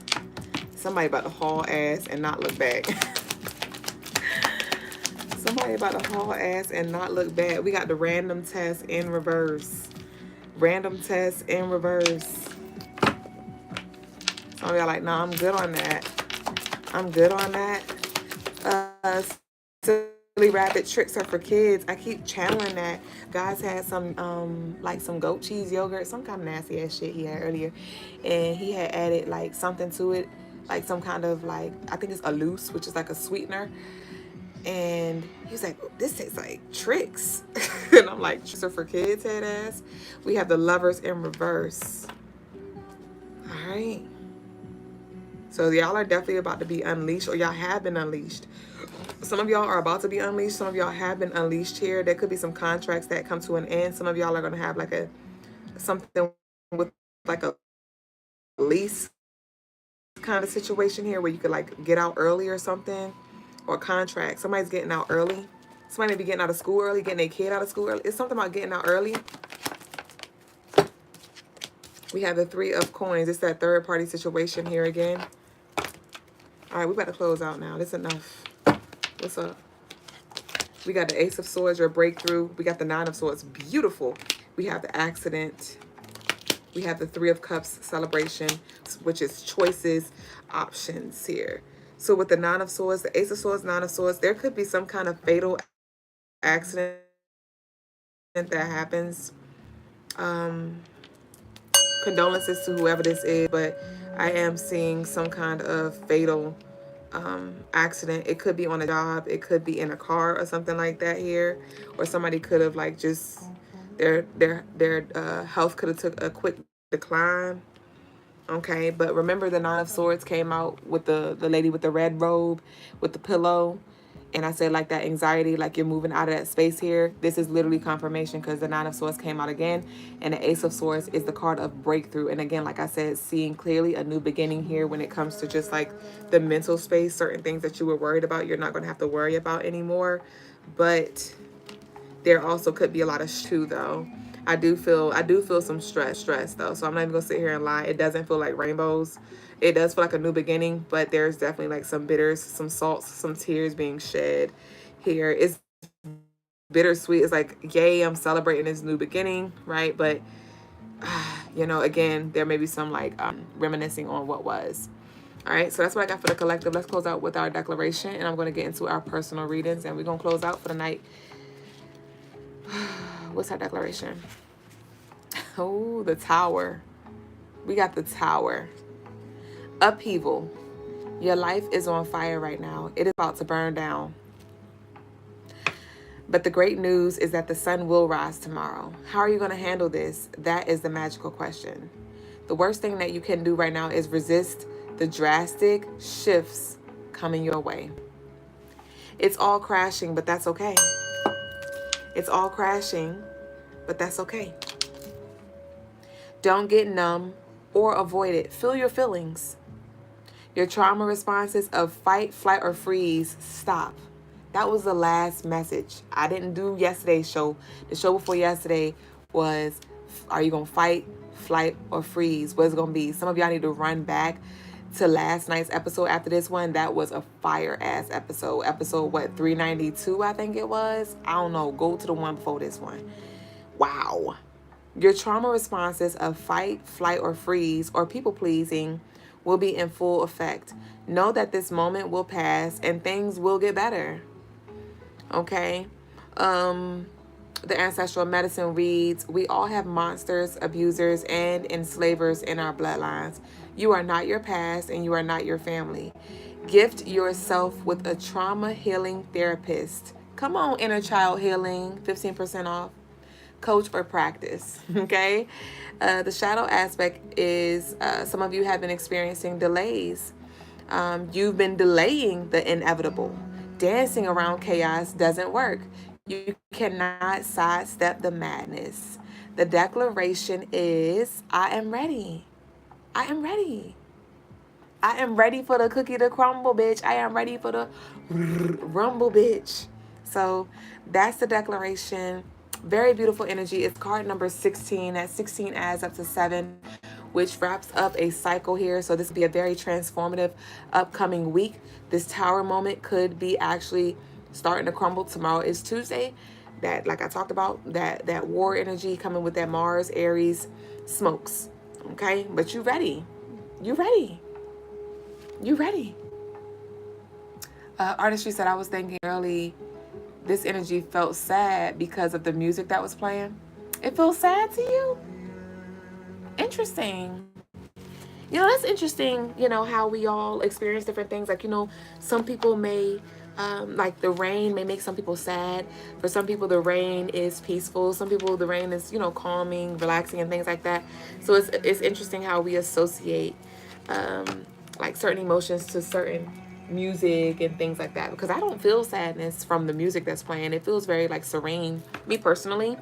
Somebody about to haul ass and not look back. Somebody about to haul ass and not look back. We got the random test in reverse. Random test in reverse. Some of y'all like, nah, I'm good on that. I'm good on that. Silly rabbit tricks are for kids. I keep channeling that. Guys had some like some goat cheese yogurt, some kind of nasty ass shit he had earlier, and he had added like something to it, like some kind of like, I think it's a loose, which is like a sweetener. And he was like, this tastes like tricks. And I'm like, tricks are for kids, head ass. We have the Lovers in reverse. All right. So y'all are definitely about to be unleashed, or y'all have been unleashed. Some of y'all are about to be unleashed. Some of y'all have been unleashed here. There could be some contracts that come to an end. Some of y'all are going to have like something with like a lease kind of situation here where you could like get out early or something, or contract. Somebody's getting out early. Somebody may be getting out of school early, getting their kid out of school early. It's something about getting out early. We have the Three of Coins. It's that third party situation here again. All right, we better close out now. This is enough. What's up? We got the Ace of Swords, your breakthrough. We got the Nine of Swords, beautiful. We have the accident. We have the Three of Cups, celebration, which is choices, options here. So with the Nine of Swords, the Ace of Swords, Nine of Swords, there could be some kind of fatal accident that happens. Condolences to whoever this is, but I am seeing some kind of fatal accident. It could be on a job. It could be in a car or something like that here. Or somebody could have like just their health could have took a quick decline. Okay, but remember the Nine of Swords came out with the lady with the red robe with the pillow. And I said like that anxiety, like you're moving out of that space here. This is literally confirmation because the Nine of Swords came out again. And the Ace of Swords is the card of breakthrough. And again, like I said, seeing clearly a new beginning here when it comes to just like the mental space. Certain things that you were worried about, you're not going to have to worry about anymore. But there also could be a lot of too though. I do feel some stress though. So I'm not even gonna sit here and lie. It doesn't feel like rainbows. It does feel like a new beginning, but there's definitely like some bitters, some salts, some tears being shed here. It's bittersweet. It's like, yay, I'm celebrating this new beginning, right? But you know, again, there may be some like reminiscing on what was. All right, so that's what I got for the collective. Let's close out with our declaration, and I'm going to get into our personal readings, and we're going to close out for the night. What's our declaration? Oh, the Tower. We got the Tower. Upheaval. Your life is on fire right now. It is about to burn down. But the great news is that the sun will rise tomorrow. How are you going to handle this? That is the magical question. The worst thing that you can do right now is resist the drastic shifts coming your way. It's all crashing, but that's okay. It's all crashing, but that's okay. Don't get numb or avoid it. Feel your feelings. Your trauma responses of fight, flight, or freeze, stop. That was the last message. I didn't do yesterday's show. The show before yesterday was, are you going to fight, flight, or freeze? What's it going to be? Some of y'all need to run back to last night's episode after this one. That was a fire-ass episode. Episode, 392, I think it was? I don't know. Go to the one before this one. Wow. Your trauma responses of fight, flight, or freeze, or people-pleasing will be in full effect. Know that this moment will pass and things will get better. Okay? The ancestral medicine reads, we all have monsters, abusers, and enslavers in our bloodlines. You are not your past and you are not your family. Gift yourself with a trauma healing therapist. Come on, inner child healing, 15% off. Coach or practice, okay? The shadow aspect is some of you have been experiencing delays. You've been delaying the inevitable. Dancing around chaos doesn't work. You cannot sidestep the madness. The declaration is, I am ready. I am ready. I am ready for the cookie to crumble, bitch. I am ready for the rumble, bitch. So that's the declaration. Very beautiful energy. It's card number 16. That 16 adds up to 7, which wraps up a cycle here. So this will be a very transformative upcoming week. This tower moment could be actually starting to crumble. Tomorrow is Tuesday. That, like I talked about, that war energy coming with that Mars, Aries, smokes. Okay? But you ready. You ready. You ready. Artistry said, I was thinking early, this energy felt sad because of the music that was playing. It feels sad to you? Interesting. You know, that's interesting, you know, how we all experience different things. Like, you know, some people may, like the rain may make some people sad. For some people, the rain is peaceful. Some people, the rain is, you know, calming, relaxing, and things like that. So it's interesting how we associate, like certain emotions to certain music and things like that, because I don't feel sadness from the music that's playing. It feels very like serene, me personally.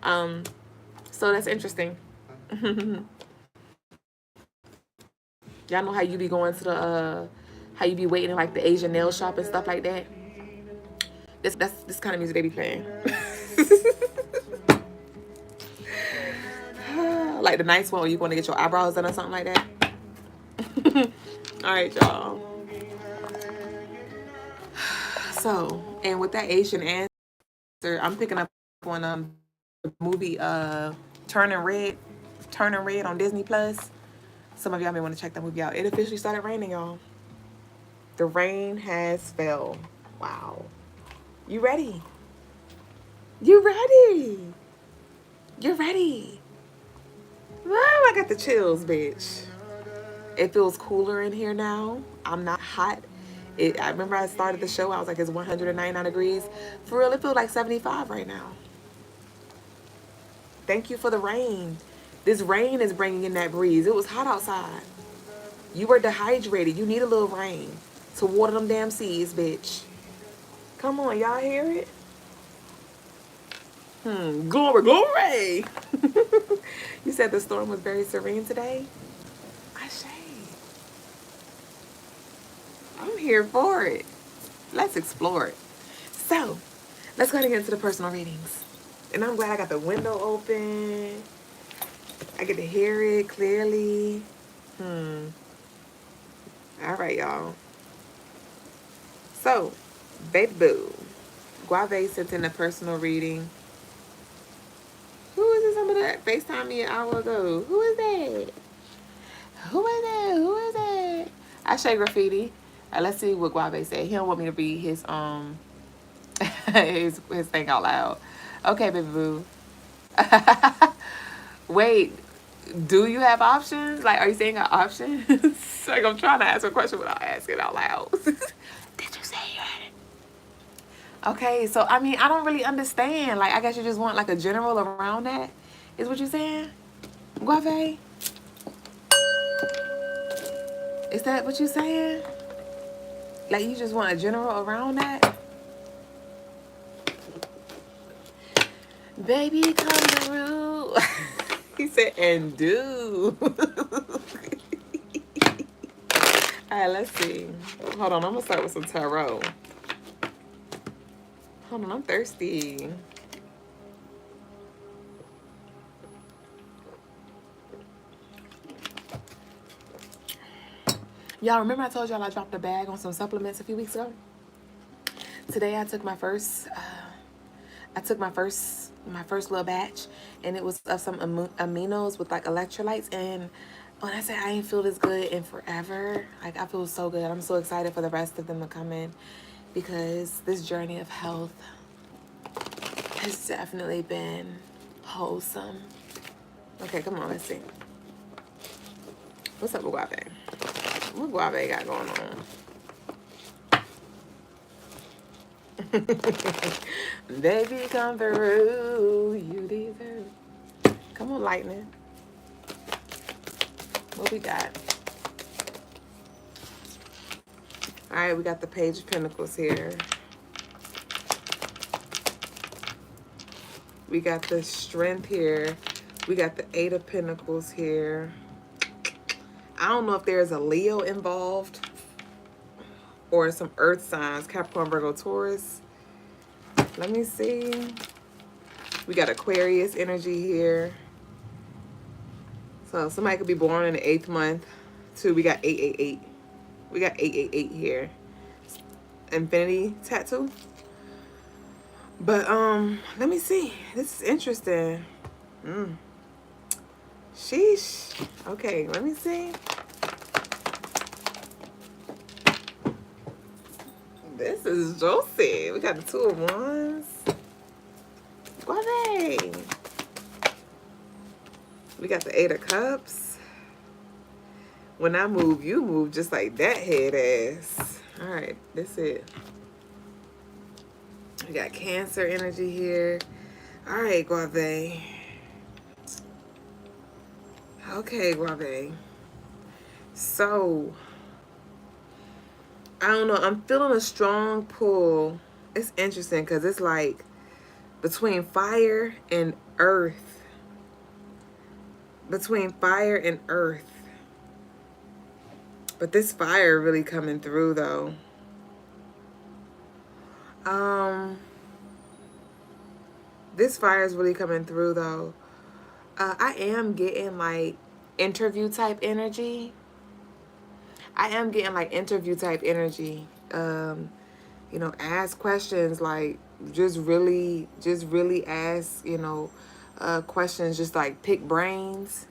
So that's interesting. Y'all know how you be going to the how you be waiting in like the Asian nail shop and stuff like that. This kind of music they be playing. Like the nice one where you want to get your eyebrows done or something like that. All right, y'all. So, and with that Asian answer, I'm picking up on the movie Turning Red on Disney Plus. Some of y'all may want to check that movie out. It officially started raining, y'all. The rain has fell. Wow. You ready? You ready? You ready? Oh, I got the chills, bitch. It feels cooler in here now. I'm not hot I remember I started the show, I was like, it's 199 degrees. For real, it feels like 75 right now. Thank you for the rain. This rain is bringing in that breeze. It was hot outside. You were dehydrated. You need a little rain to water them damn seeds, bitch. Come on, y'all hear it? Glory, glory. You said the storm was very serene today? I say. I'm here for it. Let's explore it. So, let's go ahead and get into the personal readings. And I'm glad I got the window open. I get to hear it clearly. All right, y'all. So, baby boo. Guave sent in a personal reading. Who is this? Somebody that FaceTimed me an hour ago. Who is that? Who is that? Who is that? I say graffiti. Let's see what Guave said. He don't want me to read his his thing out loud. Okay, baby boo. Wait, do you have options? Like, are you saying an option? Like, I'm trying to ask a question without asking out loud. Did you say you had it? Okay, so I mean, I don't really understand. Like, I guess you just want like a general around that. Is what you're saying, Guave? Is that what you're saying? Like, you just want a general around that? Baby, come through. He said, and do. All right, let's see. Hold on, I'm gonna start with some tarot. Hold on, I'm thirsty. Y'all remember I told y'all I dropped a bag on some supplements a few weeks ago? Today I took my first my first little batch, and it was of some aminos with like electrolytes. And when I say I ain't feel this good in forever, like I feel so good. I'm so excited for the rest of them to come in, because this journey of health has definitely been wholesome. Okay, come on, let's see. What's up with Guave? What Guave got going on? Baby, come through. You deserve it. Come on, lightning. What we got? All right, we got the Page of Pentacles here. We got the Strength here. We got the Eight of Pentacles here. I don't know if there's a Leo involved or some earth signs, Capricorn, Virgo, Taurus. Let me see. We got Aquarius energy here. So somebody could be born in the 8th month too. We got 888. We got 888 here. Infinity tattoo. But let me see. This is interesting. Sheesh. Okay, let me see. This is juicy. We got the Two of Wands. Guave. We got the Eight of Cups. When I move, you move just like that head ass. All right, that's it. We got Cancer energy here. All right, Guave. Okay, Guave. So, I don't know. I'm feeling a strong pull. It's interesting because it's like between fire and earth. Between fire and earth. But this fire really coming through though. This fire is really coming through though. I am getting like interview type energy. I am getting like interview type energy. You know, ask questions, like just really ask, you know, questions, just like pick brains,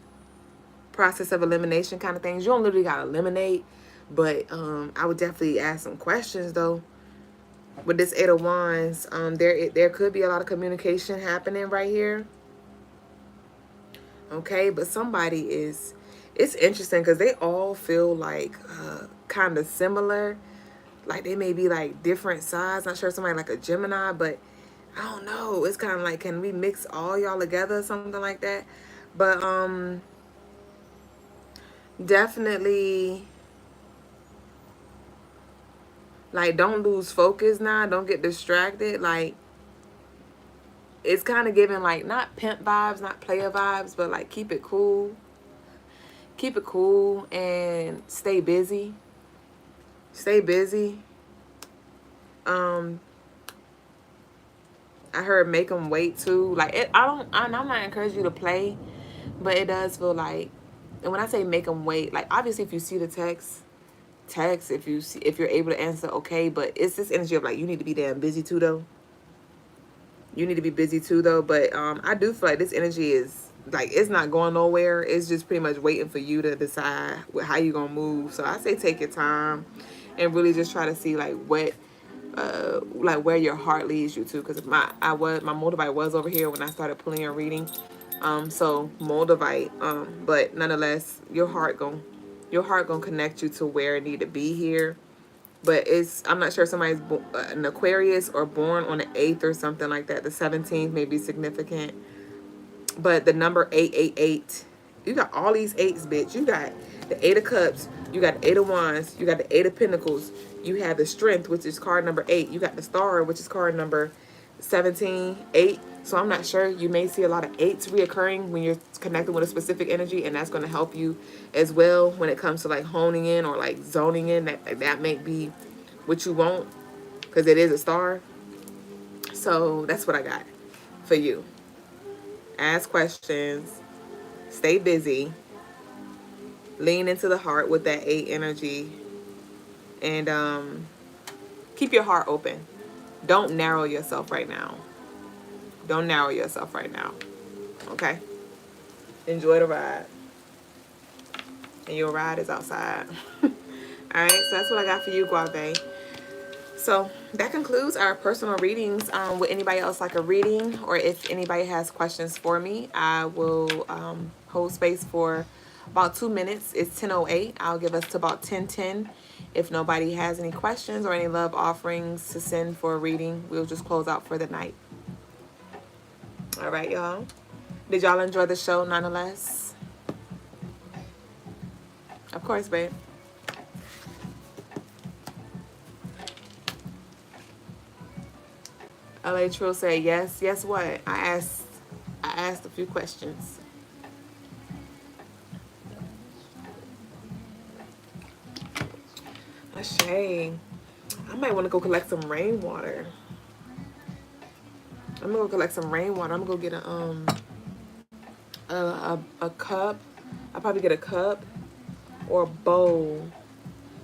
process of elimination kind of things. You don't literally gotta eliminate, but I would definitely ask some questions though. With this Eight of Wands, there could be a lot of communication happening right here. Okay, but somebody it's interesting because they all feel like kind of similar. like they may be like different size. Not sure somebody like a Gemini, but I don't know. It's kind of like, can we mix all y'all together, something like that? But definitely, like, don't lose focus now. Don't get distracted. Like, it's kind of giving like not pimp vibes, not player vibes, but like keep it cool. Keep it cool and stay busy. Stay busy. I heard make them wait too. Like I'm not encouraging you to play, but it does feel like, and when I say make them wait, like obviously if you see the text. If you're able to answer, okay. But it's this energy of like you need to be damn busy too though. You need to be busy too though. But I do feel like this energy is like it's not going nowhere. It's just pretty much waiting for you to decide how you gonna move. So I say take your time and really just try to see like what like where your heart leads you to, because my Moldavite was over here when I started pulling your reading. So Moldavite, but nonetheless your heart gonna connect you to where it need to be here. But I'm not sure if somebody's an Aquarius or born on the 8th or something like that. The 17th may be significant, but the number 888, you got all these eights, bitch. You got the 8 of Cups, you got the 8 of Wands, you got the 8 of Pentacles, you have the Strength, which is card number 8, you got the Star, which is card number 17, 8. So I'm not sure. You may see a lot of 8s reoccurring when you're connecting with a specific energy, and that's going to help you as well when it comes to like honing in or like zoning in. That may be what you want, because it is a star. So that's what I got for you. Ask questions, stay busy, lean into the heart with that 8 energy, and keep your heart open. Don't narrow yourself right now. Don't narrow yourself right now. Okay? Enjoy the ride. And your ride is outside. Alright, so that's what I got for you, Guave. So that concludes our personal readings. Would anybody else like a reading? Or if anybody has questions for me, I will hold space for about 2 minutes. It's 10:08. I'll give us to about 10:10. If nobody has any questions or any love offerings to send for a reading, we'll just close out for the night. All right, y'all. Did y'all enjoy the show nonetheless? Of course, babe. LA Trill said yes. Yes, what? I asked a few questions. A shame. I might want to go collect some rainwater. I'm gonna go collect some rainwater. I'm gonna go get a cup. I'll probably get a cup or a bowl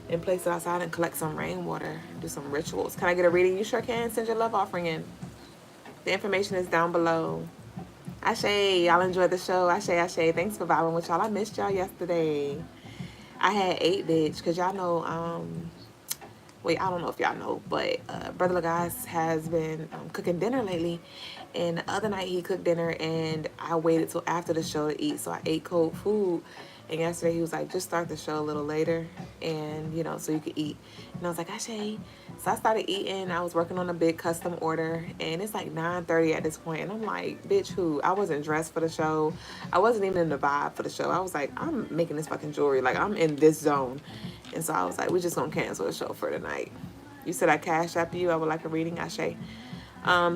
and place it outside and collect some rainwater. Do some rituals. Can I get a reading? You sure can. Send your love offering in. The information is down below. Ashe, y'all enjoyed the show. Ashe, Ashe. Thanks for vibing with y'all. I missed y'all yesterday. I had 8, bitch, because y'all know, wait, I don't know if y'all know, but Brother Logas has been cooking dinner lately. And the other night he cooked dinner and I waited till after the show to eat. So I ate cold food. And yesterday he was like, just start the show a little later and, you know, so you could eat. And I was like, Ashe. So I started eating. I was working on a big custom order. And it's like 9:30 at this point. And I'm like, bitch, who? I wasn't dressed for the show. I wasn't even in the vibe for the show. I was like, I'm making this fucking jewelry. Like, I'm in this zone. And so I was like, we're just going to cancel the show for tonight. You said I cash app you. I would like a reading. Ashe.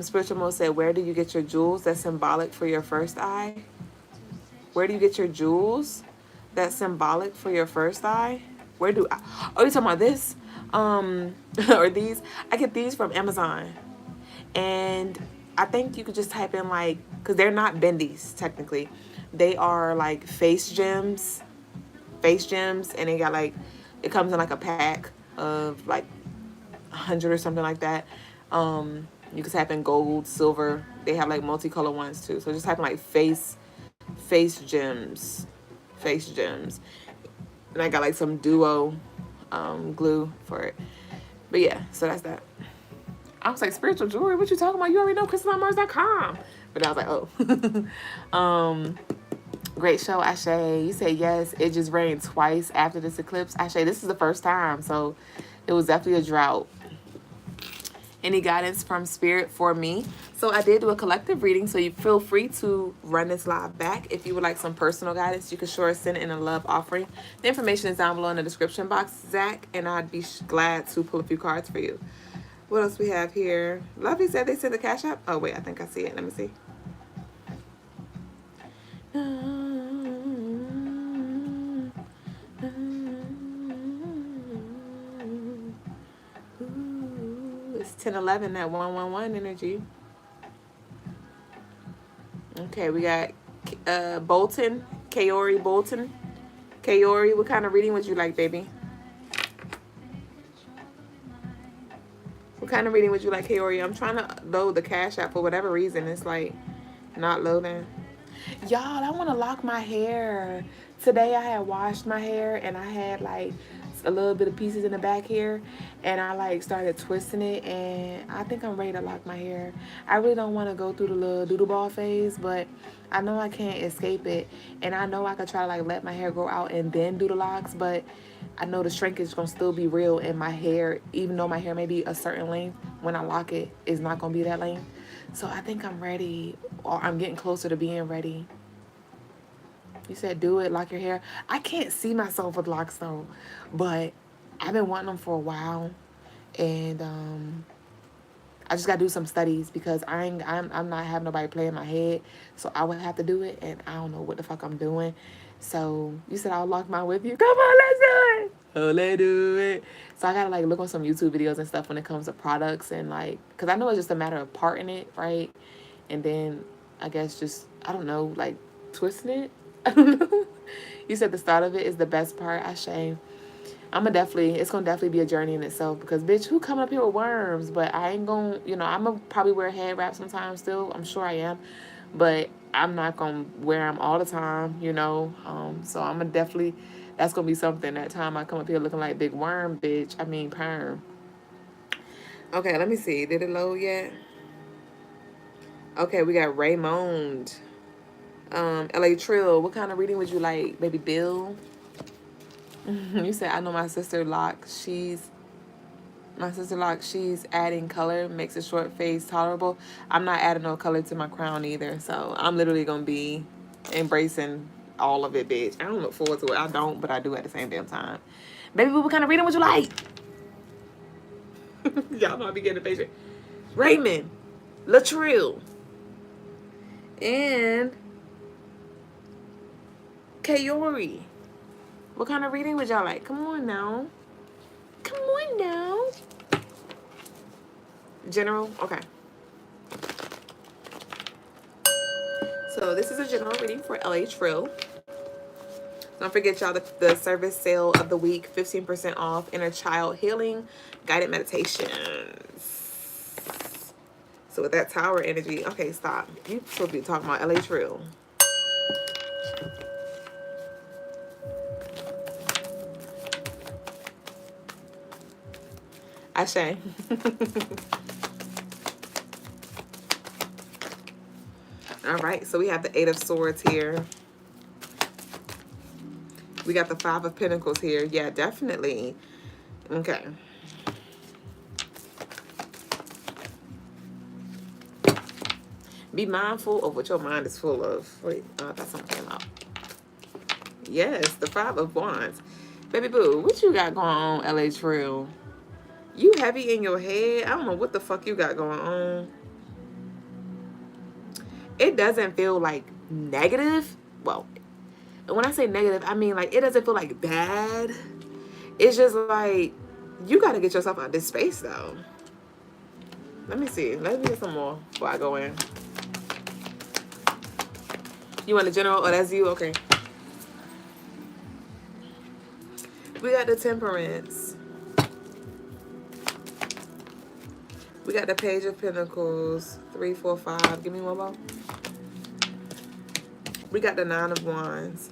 Spiritual Mo said, where do you get your jewels that's symbolic for your first eye? Where do you get your jewels that's symbolic for your first eye? Where do I? Oh, you talking about this? Or these? I get these from Amazon. And I think you could just type in like, because they're not bendies technically. They are like face gems. And they got like, it comes in like a pack of like 100 or something like that. You can type in gold, silver. They have like multicolor ones too. So just type in like face gems. And I got like some duo glue for it. But yeah, so that's that. I was like, spiritual jewelry? What you talking about? You already know crystalinemars.com. But I was like, oh. Great show, Ashe. You say yes. It just rained twice after this eclipse. Ashe, this is the first time. So It was definitely a drought. Any guidance from spirit for me? So I did do a collective reading, so you feel free to run this live back. If you would like some personal guidance, you can sure send it in a love offering. The information is down below in the description box, Zach, and I'd be glad to pull a few cards for you. What else we have here? Lovely said they sent the cash app. Oh wait, I think I see it. Let me see. It's 1011, that 111 energy. Okay, we got Bolton, Kaori Bolton. Kaori, what kind of reading would you like, baby? What kind of reading would you like, Kaori? I'm trying to load the cash app for whatever reason. It's like not loading. Y'all, I want to lock my hair. Today I had washed my hair and I had like a little bit of pieces in the back here, and I like started twisting it, and I think I'm ready to lock my hair. I really don't want to go through the little doodle ball phase, but I know I can't escape it, and I know I could try to like let my hair grow out and then do the locks, but I know the shrinkage is gonna still be real, and my hair, even though my hair may be a certain length, when I lock it, it's not gonna be that length. So I think I'm ready, or I'm getting closer to being ready. You said do it, lock your hair. I can't see myself with locks though, but I've been wanting them for a while, and I just gotta do some studies because I'm not having nobody play in my head, so I would have to do it, and I don't know what the fuck I'm doing. So you said I'll lock mine with you. Come on, let's do it. Oh, let's do it. So I gotta like look on some YouTube videos and stuff when it comes to products, and like, cause I know it's just a matter of parting it, right? And then I guess just, I don't know, like twisting it. I don't know. You said the start of it is the best part. I shame. It's gonna definitely be a journey in itself, because bitch, who coming up here with worms? But I ain't gonna, I'm gonna probably wear a head wrap sometimes still. I'm sure I am, but I'm not gonna wear them all the time, so I'm gonna definitely, that's gonna be something that time I come up here looking like big worm, bitch. I mean perm. Okay, let me see. Did it load yet? Okay, we got Raymond. LA Trill, what kind of reading would you like, baby Bill? You said, I know my sister Locke, she's adding color, makes a short face tolerable. I'm not adding no color to my crown either, so I'm literally gonna be embracing all of it, bitch. I don't look forward to it. I don't, but I do at the same damn time. Baby Boo, what kind of reading would you like? Y'all know I be getting impatient. Raymond, Latrell, and Kaori. What kind of reading would y'all like? Come on now. Come on now. General? Okay. So this is a general reading for LA Trill. Don't forget, y'all, the service sale of the week, 15% off inner child healing guided meditations. So with that tower energy, okay, stop. You supposed to be talking about LA Trill. Ashe. All right, so we have the 8 of Swords here. We got the 5 of Pentacles here. Yeah, definitely. Okay. Be mindful of what your mind is full of. Wait, I thought something came out. Yes, the 5 of Wands. Baby Boo, what you got going on, LA Trill? You heavy in your head? I don't know what the fuck you got going on. It doesn't feel like negative. Well, when I say negative, I mean like it doesn't feel like bad. It's just like you got to get yourself out of this space though. Let me see. Let me get some more before I go in. You want a general? Oh, that's you? Okay. We got the Temperance. We got the Page of Pentacles. 3, 4, 5. Give me one more. We got the 9 of Wands.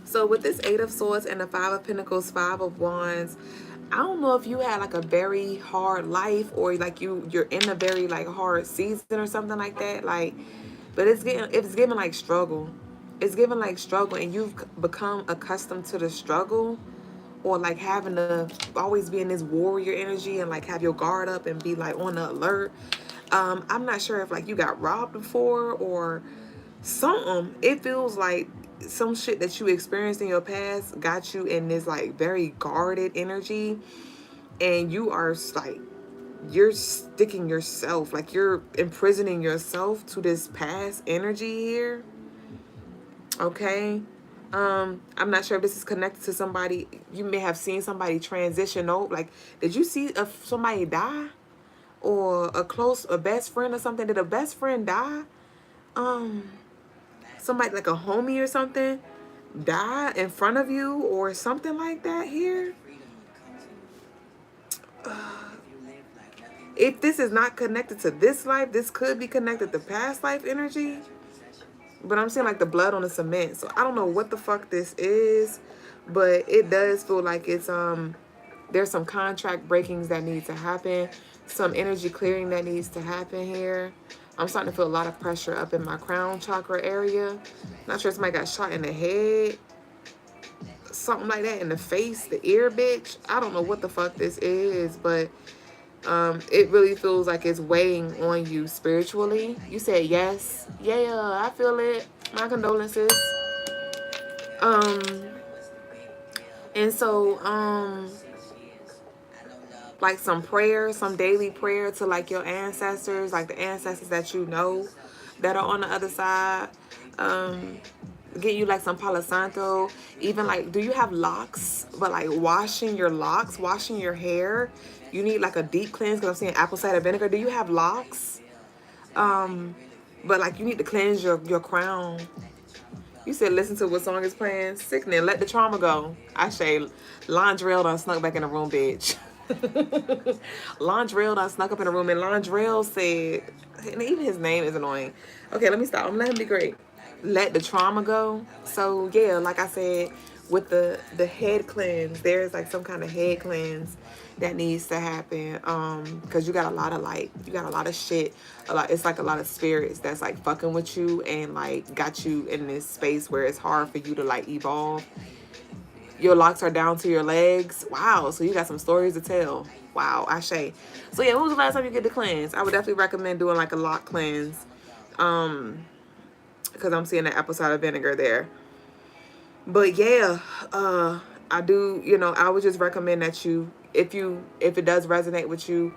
So with this 8 of Swords and the 5 of Pentacles, 5 of Wands, I don't know if you had like a very hard life, or like you're in a very like hard season or something like that. Like, but it's giving like struggle. It's giving like struggle, and you've become accustomed to the struggle, or like having to always be in this warrior energy and like have your guard up and be like on the alert. I'm not sure if like you got robbed before or something. It feels like some shit that you experienced in your past got you in this like very guarded energy, and you are like, you're sticking yourself, like you're imprisoning yourself to this past energy here. Okay. I'm not sure if this is connected to somebody. You may have seen somebody transition out. Like, did you see somebody die? Or a best friend or something? Did a best friend die? Somebody like a homie or something die in front of you or something like that here? If this is not connected to this life, this could be connected to past life energy. But I'm seeing like the blood on the cement. So I don't know what the fuck this is, but it does feel like it's there's some contract breakings that need to happen, some energy clearing that needs to happen here. I'm starting to feel a lot of pressure up in my crown chakra area. Not sure if somebody got shot in the head, something like that, in the face, the ear, bitch. I don't know what the fuck this is, but it really feels like it's weighing on you spiritually. You said yes. Yeah, I feel it. My condolences. And so, like some prayer, some daily prayer to like your ancestors, like the ancestors that you know that are on the other side. Get you like some Palo Santo. Even like, do you have locks? But like washing your locks, washing your hair. You need like a deep cleanse because I'm seeing apple cider vinegar. Do you have locks? But like you need to cleanse your crown. You said listen to what song is playing. Sickening. Let the trauma go. I say Londrell done snuck back in the room, bitch. Londrell done snuck up in the room, and Londrell said, and even his name is annoying. Okay, let me stop. I'm gonna let him be great. Let the trauma go. So yeah, like I said, with the head cleanse, there's like some kind of head cleanse that needs to happen, because you got a lot of shit, it's like a lot of spirits that's like fucking with you and like got you in this space where it's hard for you to like evolve. Your locks are down to your legs. Wow, so you got some stories to tell. Wow, Ashe. So yeah, when was the last time you get the cleanse? I would definitely recommend doing like a lock cleanse, because I'm seeing the apple cider vinegar there. But yeah, I do, I would just recommend that if it does resonate with you,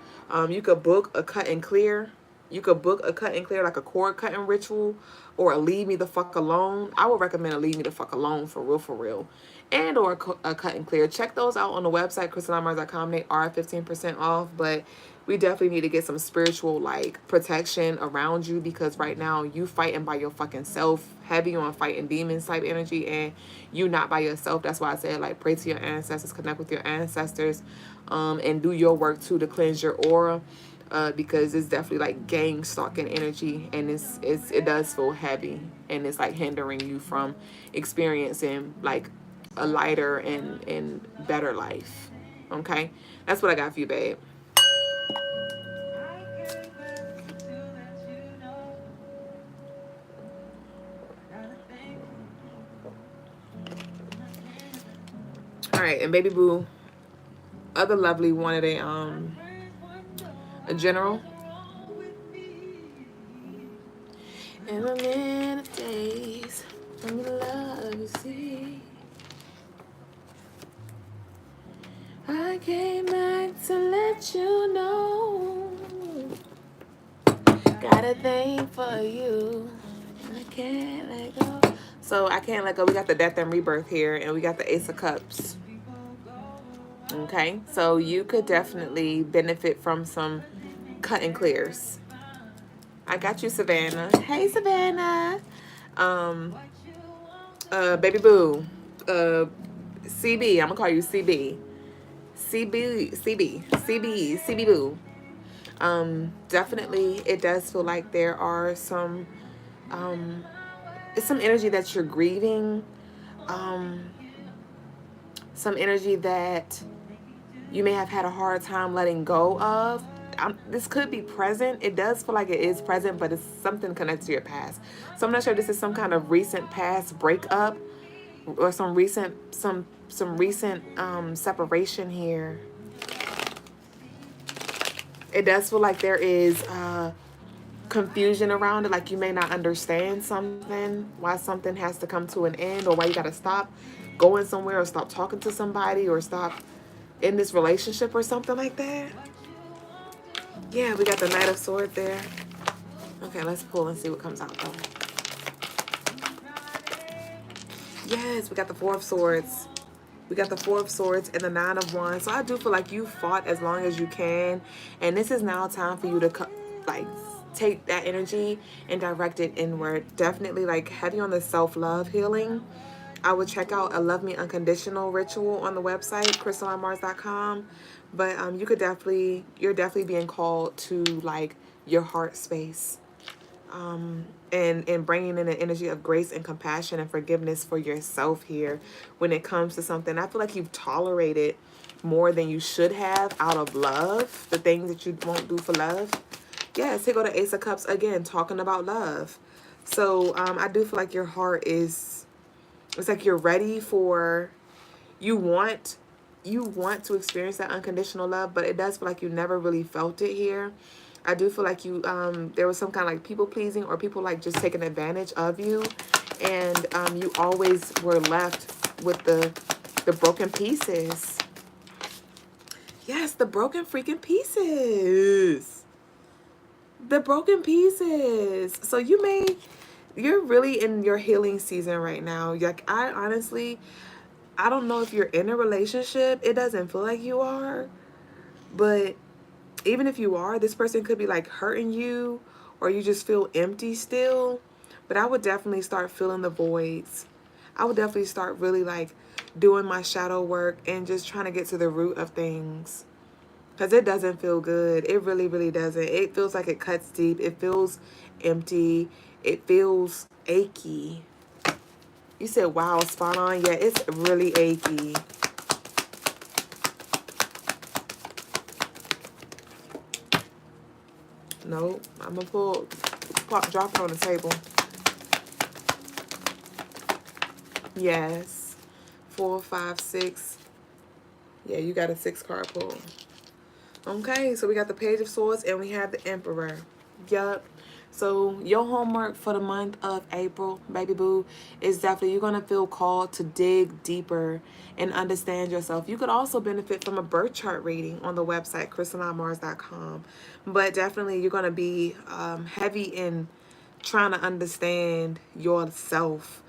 you could book a cut and clear. You could book a cut and clear, like a cord cutting ritual, or a leave me the fuck alone. I would recommend a leave me the fuck alone for real. And or a cut and clear. Check those out on the website, crystalinemars.com. They are 15% off, but we definitely need to get some spiritual like protection around you, because right now you fighting by your fucking self, heavy on fighting demons type energy, and you not by yourself. That's why I said like pray to your ancestors, connect with your ancestors, and do your work too to cleanse your aura, because it's definitely like gang stalking energy, and it does feel heavy, and it's like hindering you from experiencing like a lighter and better life. Okay, that's what I got for you, babe. All right, and baby boo, other lovely wanted a general. In a minute days, I'm in love, you see. I came back to let you know. Got a thing for you, and I can't let go. So I can't let go. We got the death and rebirth here, and we got the Ace of Cups. Okay, so you could definitely benefit from some cut and clears. I got you, Savannah. Hey, Savannah. Baby boo. CB. I'm gonna call you CB. CB boo. Definitely, it does feel like there are some, it's some energy that you're grieving, some energy that you may have had a hard time letting go of. This could be present. It does feel like it is present, but it's something connected to your past. So I'm not sure if this is some kind of recent past breakup, or some recent separation here. It does feel like there is confusion around it, like you may not understand something, why something has to come to an end, or why you got to stop going somewhere, or stop talking to somebody, or stop in this relationship or something like that. Yeah, we got the Knight of Swords there. Okay, let's pull and see what comes out though. Yes, we got the Four of Swords. We got the Four of Swords and the Nine of Wands. So I do feel like you fought as long as you can. And this is now time for you to like take that energy and direct it inward. Definitely like heavy on the self-love healing. I would check out a Love Me Unconditional ritual on the website, crystalinemars.com. But you're definitely being called to like your heart space. And bringing in an energy of grace and compassion and forgiveness for yourself here when it comes to something. I feel like you've tolerated more than you should have out of love, the things that you won't do for love. Yes, here go the Ace of Cups again, talking about love. So I do feel like your heart is, it's like you're ready for, you want to experience that unconditional love, but it does feel like you never really felt it here. I do feel like you there was some kind of like people pleasing, or people like just taking advantage of you, and you always were left with the broken pieces. Yes, the broken freaking pieces. The broken pieces. So you're really in your healing season right now. Like I don't know if you're in a relationship. It doesn't feel like you are, but even if you are, this person could be like hurting you, or you just feel empty still. But I would definitely start filling the voids. I would definitely start really like doing my shadow work and just trying to get to the root of things. Because it doesn't feel good. It really, really doesn't. It feels like it cuts deep. It feels empty. It feels achy. You said, wow, spot on. Yeah, it's really achy. Nope. I'm going to drop it on the table. Yes. 4, 5, 6. Yeah, you got a 6 card pull. Okay, so we got the Page of Swords and we have the Emperor. Yup. So your homework for the month of April, baby boo, is definitely you're going to feel called to dig deeper and understand yourself. You could also benefit from a birth chart reading on the website, crystalinemars.com. But definitely you're going to be heavy in trying to understand yourself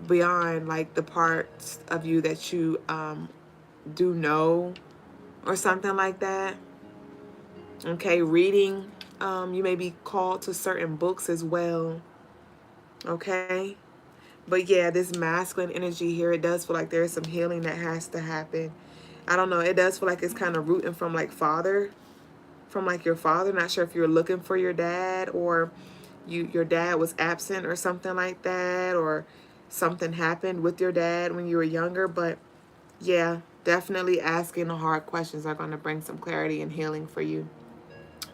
beyond like the parts of you that you do know or something like that. Okay, reading. You may be called to certain books as well. Okay. But yeah, this masculine energy here, it does feel like there's some healing that has to happen. I don't know. It does feel like it's kind of rooting from like from like your father. Not sure if you're looking for your dad, or your dad was absent or something like that, or something happened with your dad when you were younger. But yeah, definitely asking the hard questions are going to bring some clarity and healing for you.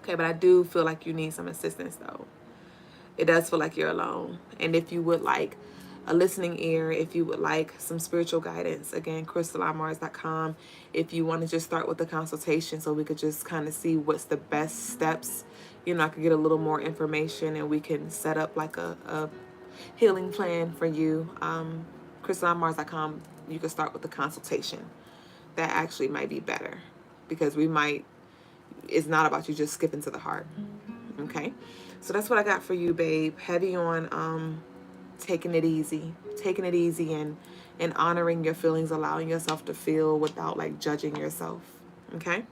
Okay, but I do feel like you need some assistance though. It does feel like you're alone. And if you would like a listening ear, if you would like some spiritual guidance, again, crystalinemars.com. If you want to just start with the consultation so we could just kind of see what's the best steps, you know, I could get a little more information and we can set up like a healing plan for you. crystalinemars.com, you can start with the consultation. That actually might be better because it's not about you just skipping to the heart. Okay, so that's what I got for you, babe. Heavy on taking it easy and honoring your feelings, allowing yourself to feel without like judging yourself. Okay,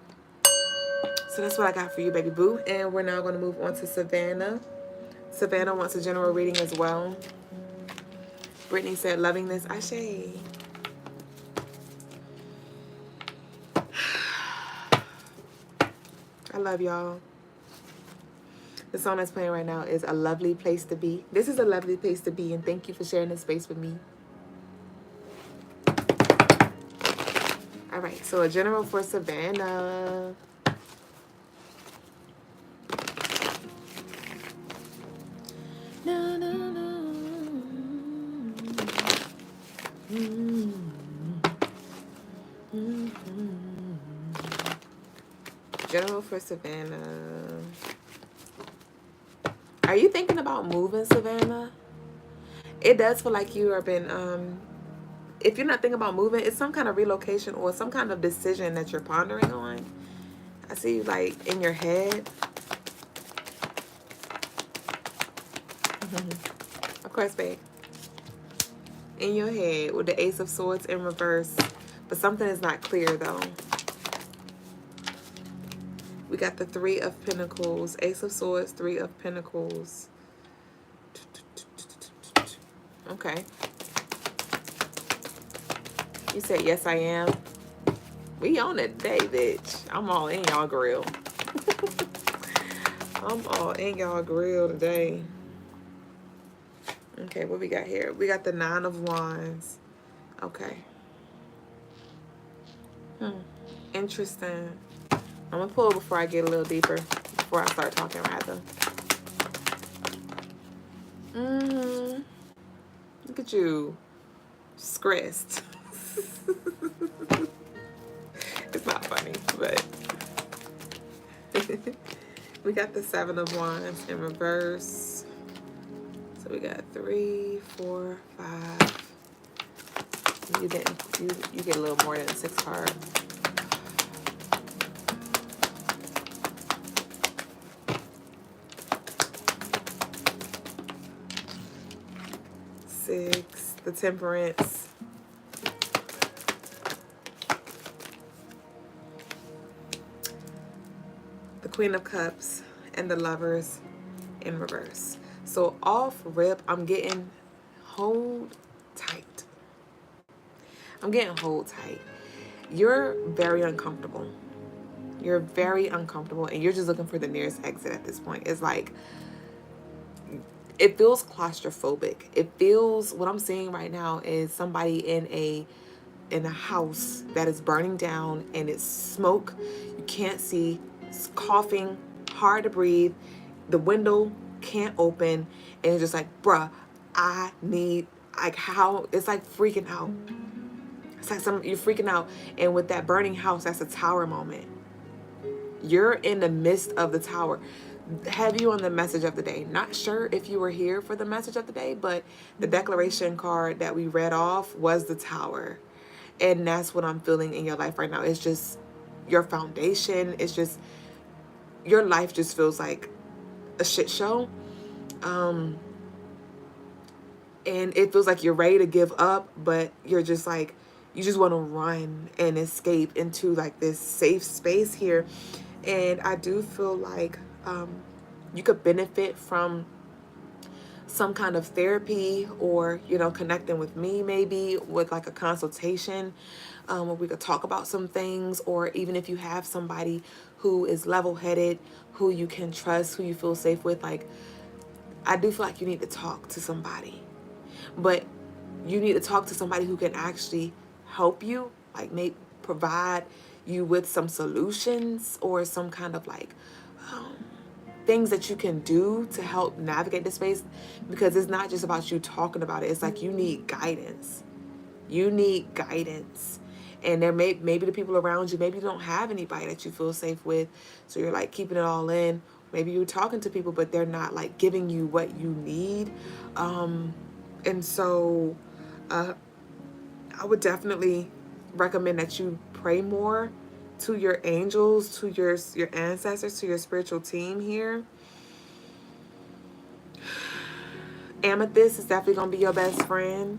so that's what I got for you, baby boo. And we're now going to move on to Savannah. Savannah wants a general reading as well. Brittany said, loving this. Ashe. I love y'all. The song that's playing right now is A Lovely Place to Be. This is a lovely place to be, and thank you for sharing this space with me. All right, so a general for Savannah. No, no, no. General for Savannah. Are you thinking about moving, Savannah? It does feel like you have been, if you're not thinking about moving, it's some kind of relocation or some kind of decision that you're pondering on. I see you like in your head. Of course, babe. In your head with the Ace of Swords in reverse. But something is not clear though. We got the Three of Pentacles. Ace of Swords, Three of Pentacles. Okay. You said, yes, I am. We on it today, bitch. I'm all in y'all grill. I'm all in y'all grill today. Okay, what we got here? We got the Nine of Wands. Okay. Interesting. I'm going to pull before I get a little deeper. Before I start talking, rather. Look at you. Stressed. It's not funny, but... we got the Seven of Wands in reverse. So we got 3, 4, 5. You didn't. You get a little more than 6 cards. Six, the Temperance. The Queen of Cups and the Lovers in reverse. So off rip, I'm getting hold tight. I'm getting hold tight. You're very uncomfortable. You're very uncomfortable and you're just looking for the nearest exit at this point. It's like, it feels claustrophobic. It feels, what I'm seeing right now is somebody in a house that is burning down and it's smoke. You can't see. It's coughing, hard to breathe. The window can't open. And it's just like, bruh, I need, like, how, it's like freaking out. It's like you're freaking out. And with that burning house, that's a tower moment. You're in the midst of the tower. Have you on the message of the day? Not sure if you were here for the message of the day, but the declaration card that we read off was the tower. And that's what I'm feeling in your life right now. It's just your foundation. It's just, your life just feels like a shit show. And it feels like you're ready to give up, but you're just like, you just want to run and escape into like this safe space here. And I do feel like you could benefit from some kind of therapy or, you know, connecting with me maybe with like a consultation where we could talk about some things, or even if you have somebody who is level-headed, who you can trust, who you feel safe with, like, I do feel like you need to talk to somebody. But you need to talk to somebody who can actually help you, like maybe provide you with some solutions or some kind of like things that you can do to help navigate this space, because it's not just about you talking about it. It's like you need guidance. You need guidance. And there maybe the people around you, maybe you don't have anybody that you feel safe with, so you're like keeping it all in. Maybe you're talking to people, but they're not like giving you what you need. And so I would definitely recommend that you pray more to your angels, to your ancestors, to your spiritual team here. Amethyst is definitely going to be your best friend.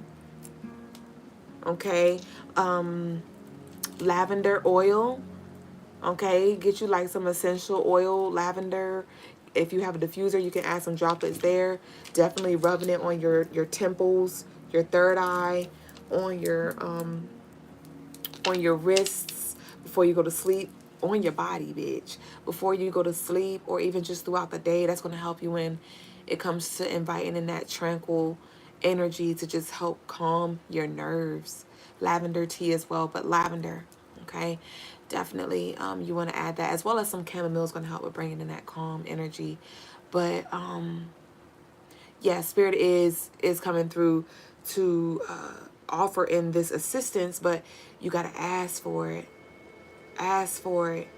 Okay. Lavender oil. Okay. Get you like some essential oil, lavender. If you have a diffuser, you can add some droplets there. Definitely rubbing it on your temples, your third eye, on your wrists before you go to sleep, on your body, bitch, before you go to sleep, or even just throughout the day. That's going to help you when it comes to inviting in that tranquil energy to just help calm your nerves. Lavender tea as well, but lavender, okay? Definitely you want to add that, as well as some chamomile is going to help with bringing in that calm energy. But yeah, spirit is coming through to offer in this assistance, but you got to ask for it. Ask for it.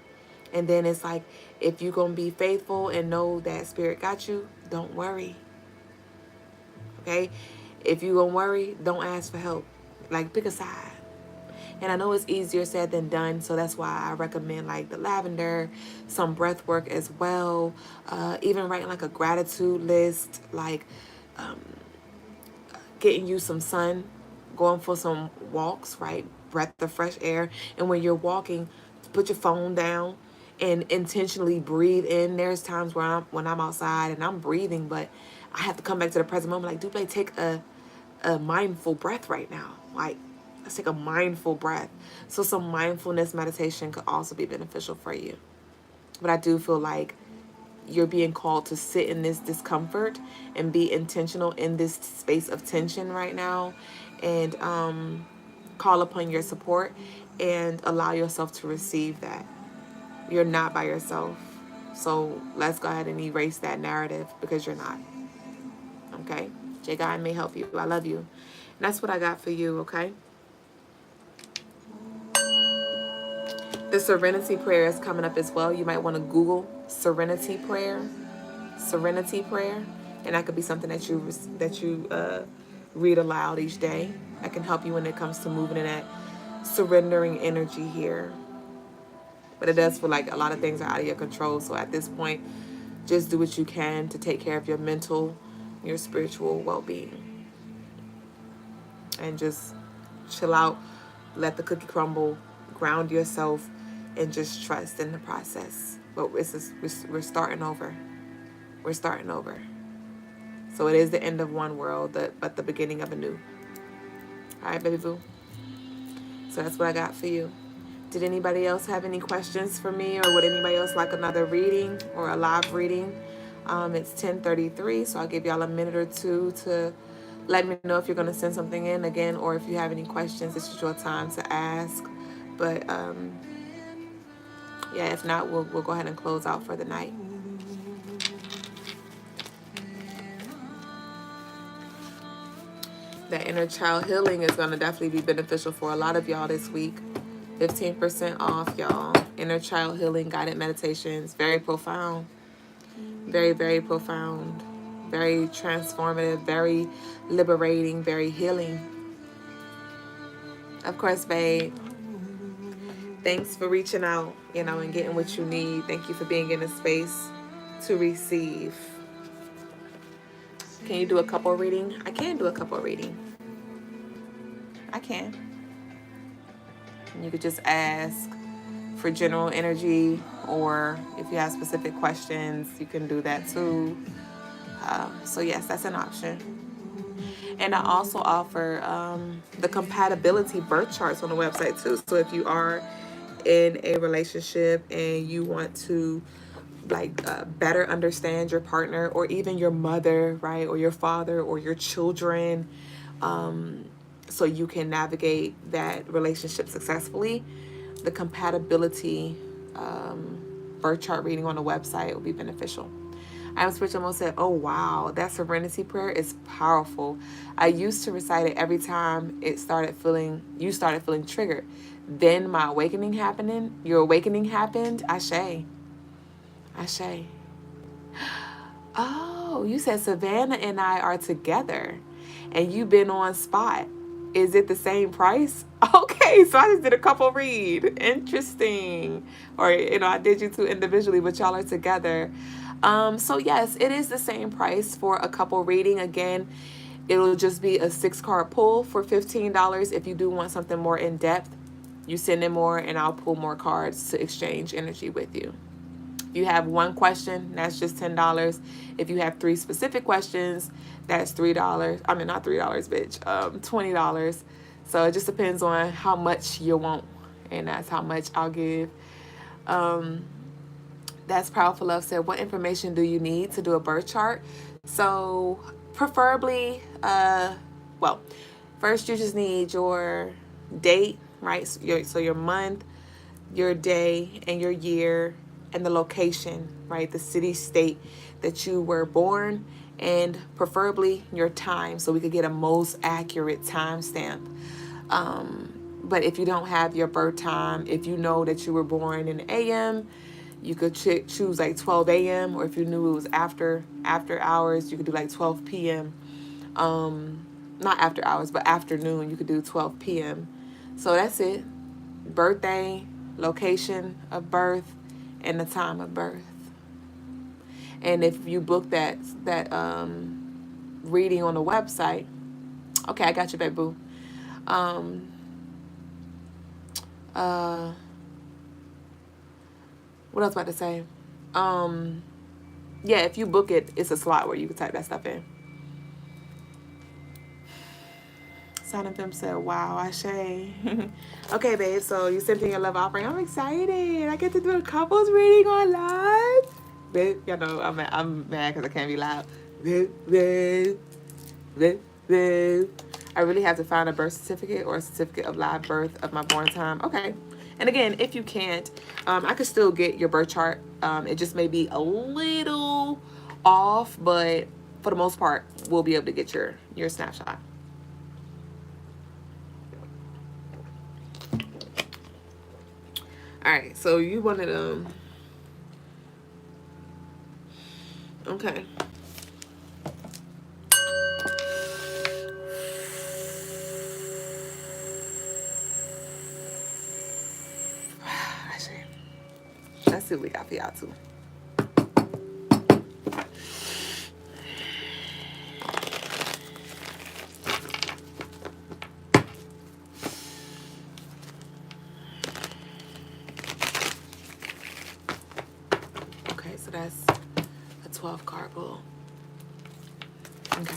And then it's like, if you're going to be faithful and know that Spirit got you, don't worry. Okay? If you're going to worry, don't ask for help. Like, pick a side. And I know it's easier said than done, so that's why I recommend like the lavender, some breath work as well, even writing like a gratitude list, like getting you some sun, going for some walks, right? Breath of fresh air. And when you're walking, put your phone down and intentionally breathe in. There's times where when I'm outside and I'm breathing, but I have to come back to the present moment. Like, Duüblé, take a mindful breath right now. Like, let's take a mindful breath. So some mindfulness meditation could also be beneficial for you. But I do feel like you're being called to sit in this discomfort and be intentional in this space of tension right now, and call upon your support and allow yourself to receive that. You're not by yourself. So let's go ahead and erase that narrative, because you're not. Okay? J God may help you. I love you. And that's what I got for you, okay? The Serenity Prayer is coming up as well. You might want to Google Serenity Prayer. Serenity Prayer. And that could be something that you read aloud each day. That can help you when it comes to moving in that surrendering energy here. But it does feel like a lot of things are out of your control. So at this point, just do what you can to take care of your mental, your spiritual well-being. And just chill out. Let the cookie crumble. Ground yourself. And just trust in the process. But we're starting over. We're starting over. So it is the end of one world, but the beginning of a new. All right, baby boo. So that's what I got for you. Did anybody else have any questions for me, or would anybody else like another reading or a live reading? It's 10:33, so I'll give y'all a minute or two to let me know if you're going to send something in again, or if you have any questions. This is your time to ask. But yeah, if not, we'll go ahead and close out for the night. That inner child healing is going to definitely be beneficial for a lot of y'all this week. 15% off, y'all. Inner child healing guided meditations. Very profound. Very, very profound. Very transformative. Very liberating. Very healing. Of course, babe. Thanks for reaching out, and getting what you need. Thank you for being in a space to receive. Can you do a couple reading? I can do a couple reading. I can. And you could just ask for general energy, or if you have specific questions, you can do that too. So yes, that's an option. And I also offer the compatibility birth charts on the website too. So if you are in a relationship and you want to better understand your partner, or even your mother, right, or your father, or your children, so you can navigate that relationship successfully, the compatibility birth chart reading on the website will be beneficial. I am Spiritual Mo said, oh wow, that Serenity Prayer is powerful. I used to recite it every time you started feeling triggered. Then my awakening happened. Your awakening happened. Ashe. Oh, you said Savannah and I are together and you've been on spot. Is it the same price? Okay, so I just did a couple read. Interesting. Or, I did you two individually, but y'all are together. So yes, it is the same price for a couple reading. Again, it'll just be a 6-card pull for $15. If you do want something more in depth, you send in more and I'll pull more cards to exchange energy with you. If you have one question, that's just $10. If you have 3 specific questions, that's $3. I mean, not $3, bitch. $20. So it just depends on how much you want, and that's how much I'll give. That's Powerful Love said, what information do you need to do a birth chart? So preferably, first you just need your date, right? So your month, your day, and your year, and the location, right? The city, state that you were born, and preferably your time so we could get a most accurate timestamp. But if you don't have your birth time, if you know that you were born in AM, you could choose like 12 a.m. or if you knew it was after hours, you could do like 12 p.m. Not after hours, but afternoon, you could do 12 p.m. So that's it. Birthday, location of birth, and the time of birth. And if you book that reading on the website, okay, I got you, baby boo. What else about to say? Yeah, if you book it, it's a slot where you can type that stuff in. Son of them said, wow, Ashe. Okay, babe, so you sent in your love offering. I'm excited. I get to do a couples reading on live. Babe, y'all know I'm mad because I can't be loud. I really have to find a birth certificate or a certificate of live birth of my born time. Okay. And again, if you can't, I could still get your birth chart. It just may be a little off, but for the most part, we'll be able to get your snapshot. All right, so you wanted okay. Let's see what we got for y'all too. Okay, so that's a 12 card pull. Okay.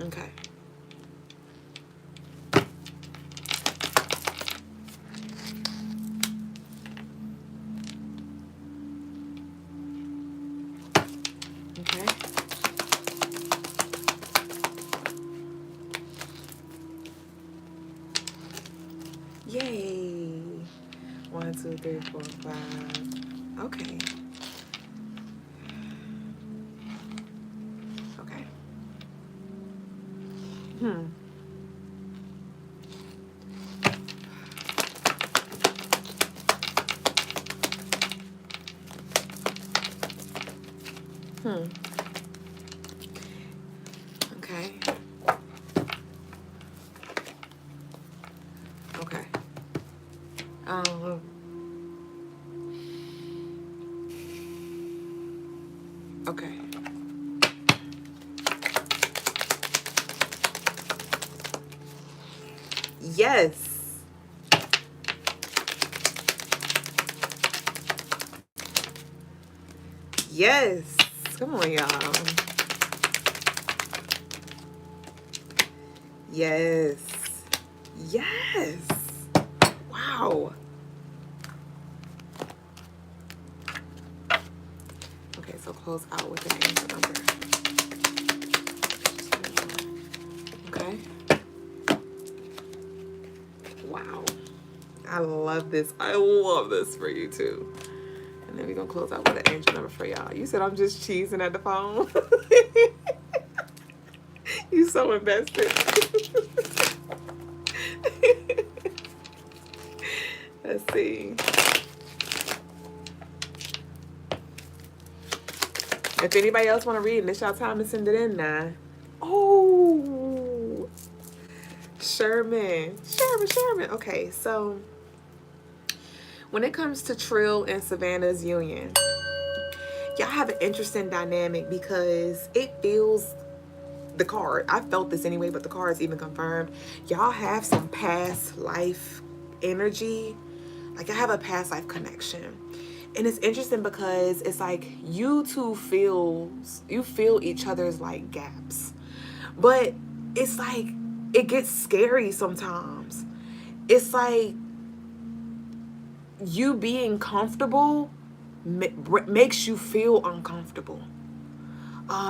Okay. Okay. Yay. 1, 2, 3, 4, 5. Okay. Okay. Okay. Okay. Okay. Yes. Yes. Come on, y'all. Yes. Yes. Wow. Okay, so close out with an angel number. Okay. Wow. I love this. I love this for you too. And then we're going to close out with an angel number for y'all. You said I'm just cheesing at the phone. You so invested. Let's see. If anybody else want to read, it's y'all time to send it in now. Oh, Sherman. Okay, so when it comes to Trill and Savannah's union, y'all have an interesting dynamic because it feels, the card, I felt this anyway, but the card's even confirmed, y'all have some past life energy. Like I have a past life connection. And it's interesting because it's like you two feel each other's like gaps. But it's like it gets scary sometimes. It's like you being comfortable makes you feel uncomfortable.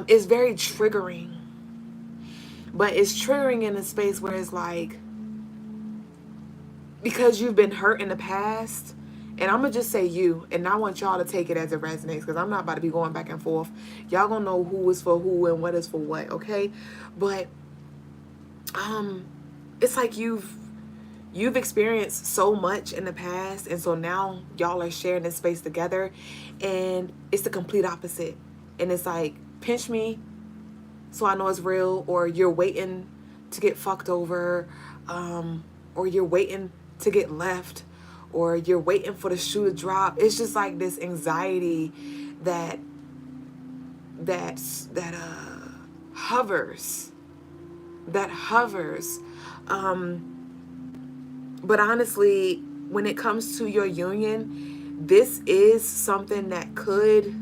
It's very triggering. But it's triggering in a space where it's like because you've been hurt in the past. And I'm gonna just say you, and I want y'all to take it as it resonates, because I'm not about to be going back and forth. Y'all gonna know who is for who and what is for what, okay? But it's like you've experienced so much in the past, and so now y'all are sharing this space together, and it's the complete opposite. And it's like, pinch me so I know it's real, or you're waiting to get fucked over, or you're waiting to get left, or you're waiting for the shoe to drop. It's just like this anxiety that hovers, that hovers. But honestly, when it comes to your union, this is something that could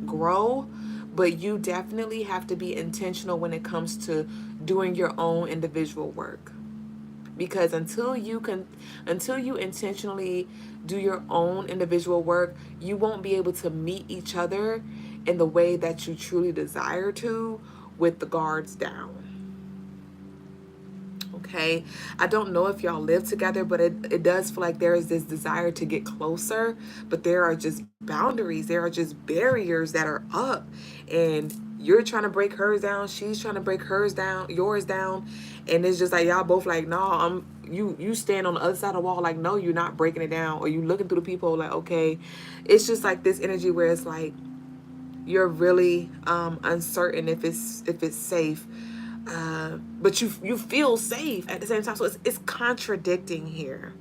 grow, but you definitely have to be intentional when it comes to doing your own individual work. Because until you intentionally do your own individual work, you won't be able to meet each other in the way that you truly desire to, with the guards down. Okay, I don't know if y'all live together, but it does feel like there is this desire to get closer, but there are just boundaries, there are just barriers that are up, and you're trying to break hers down, she's trying to break yours down, and it's just like y'all both like, no, you stand on the other side of the wall like, no, you're not breaking it down, or you looking through the people like, okay. It's just like this energy where it's like you're really uncertain if it's safe, but you feel safe at the same time. So it's contradicting here.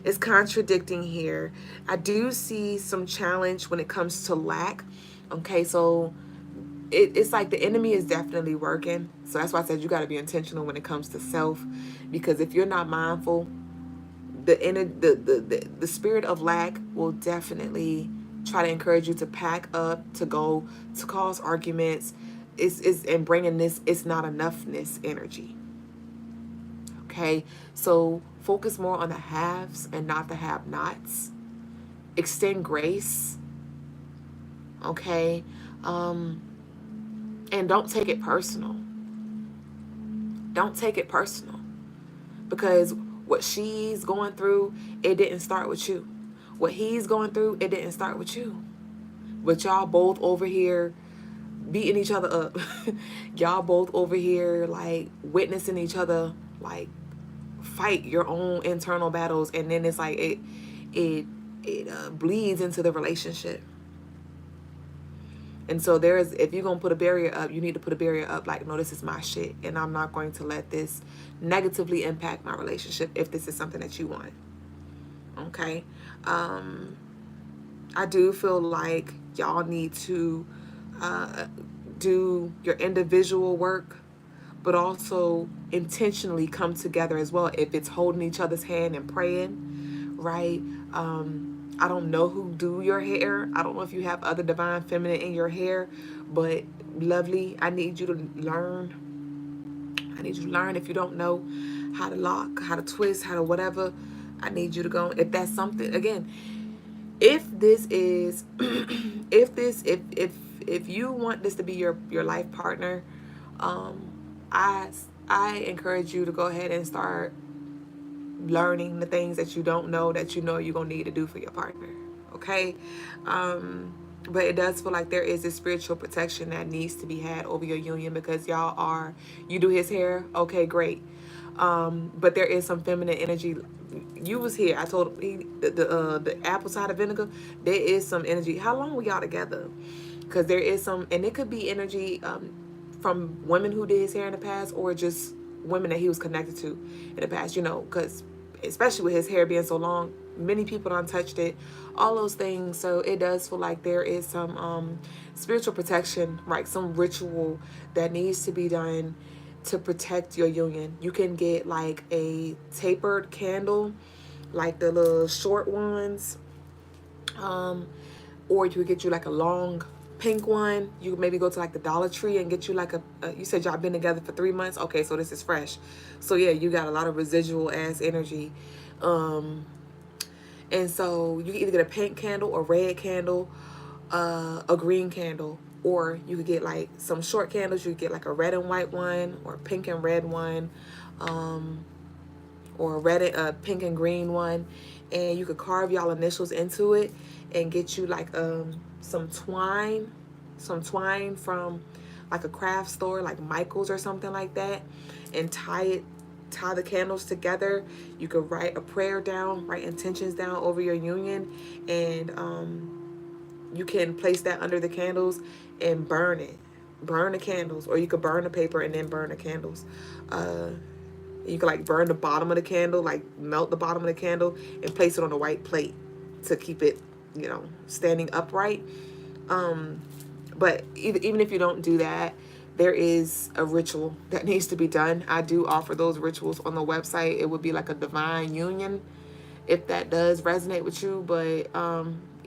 It's contradicting here. I do see some challenge when it comes to lack. Okay, so it's like the enemy is definitely working. So that's why I said you got to be intentional when it comes to self, because if you're not mindful, the spirit of lack will definitely try to encourage you to pack up, to go, to cause arguments, is and bringing this it's not enoughness energy. Okay, so focus more on the haves and not the have-nots. Extend grace. Okay, and don't take it personal. Don't take it personal, because what she's going through, it didn't start with you. What he's going through, it didn't start with you. But y'all both over here beating each other up. Y'all both over here like witnessing each other like fight your own internal battles, and then it's like it bleeds into the relationship. And so if you're gonna put a barrier up, you need to put a barrier up like, no, this is my shit, and I'm not going to let this negatively impact my relationship if this is something that you want. Okay, I do feel like y'all need to do your individual work, but also intentionally come together as well. If it's holding each other's hand and praying, right? I don't know who do your hair. I don't know if you have other divine feminine in your hair, but lovely, I need you to learn. I need you to learn. If you don't know how to lock, how to twist, how to whatever, I need you to go. If that's something, again, if this is, if you want this to be your life partner, I encourage you to go ahead and start learning the things that you don't know that you know you're gonna need to do for your partner. Okay, but it does feel like there is this spiritual protection that needs to be had over your union, because you do his hair, okay, great, but there is some feminine energy. You was here, I told him the apple cider vinegar, there is some energy. How long were y'all together? Because there is some, and it could be energy from women who did his hair in the past, or just women that he was connected to in the past, because especially with his hair being so long, many people don't touched it, all those things. So it does feel like there is some spiritual protection, right? Some ritual that needs to be done to protect your union. You can get like a tapered candle, like the little short ones, or you could get you like a long pink one. You could maybe go to like the Dollar Tree and get you like you said y'all been together for 3 months. Okay, so this is fresh. So yeah, you got a lot of residual ass energy. And so you can either get a pink candle, a red candle, a green candle, or you could get like some short candles. You could get like a red and white one, or a pink and red one, or a red, a pink and green one, and you could carve y'all initials into it and get you like some twine from like a craft store like Michael's or something like that, and tie the candles together. You could write a prayer down, write intentions down over your union, and you can place that under the candles and burn it. Burn the candles, or you could burn the paper and then burn the candles. You could like burn the bottom of the candle, like melt the bottom of the candle and place it on a white plate to keep it, standing upright. But even if you don't do that, there is a ritual that needs to be done. I do offer those rituals on the website. It would be like a divine union, if that does resonate with you. But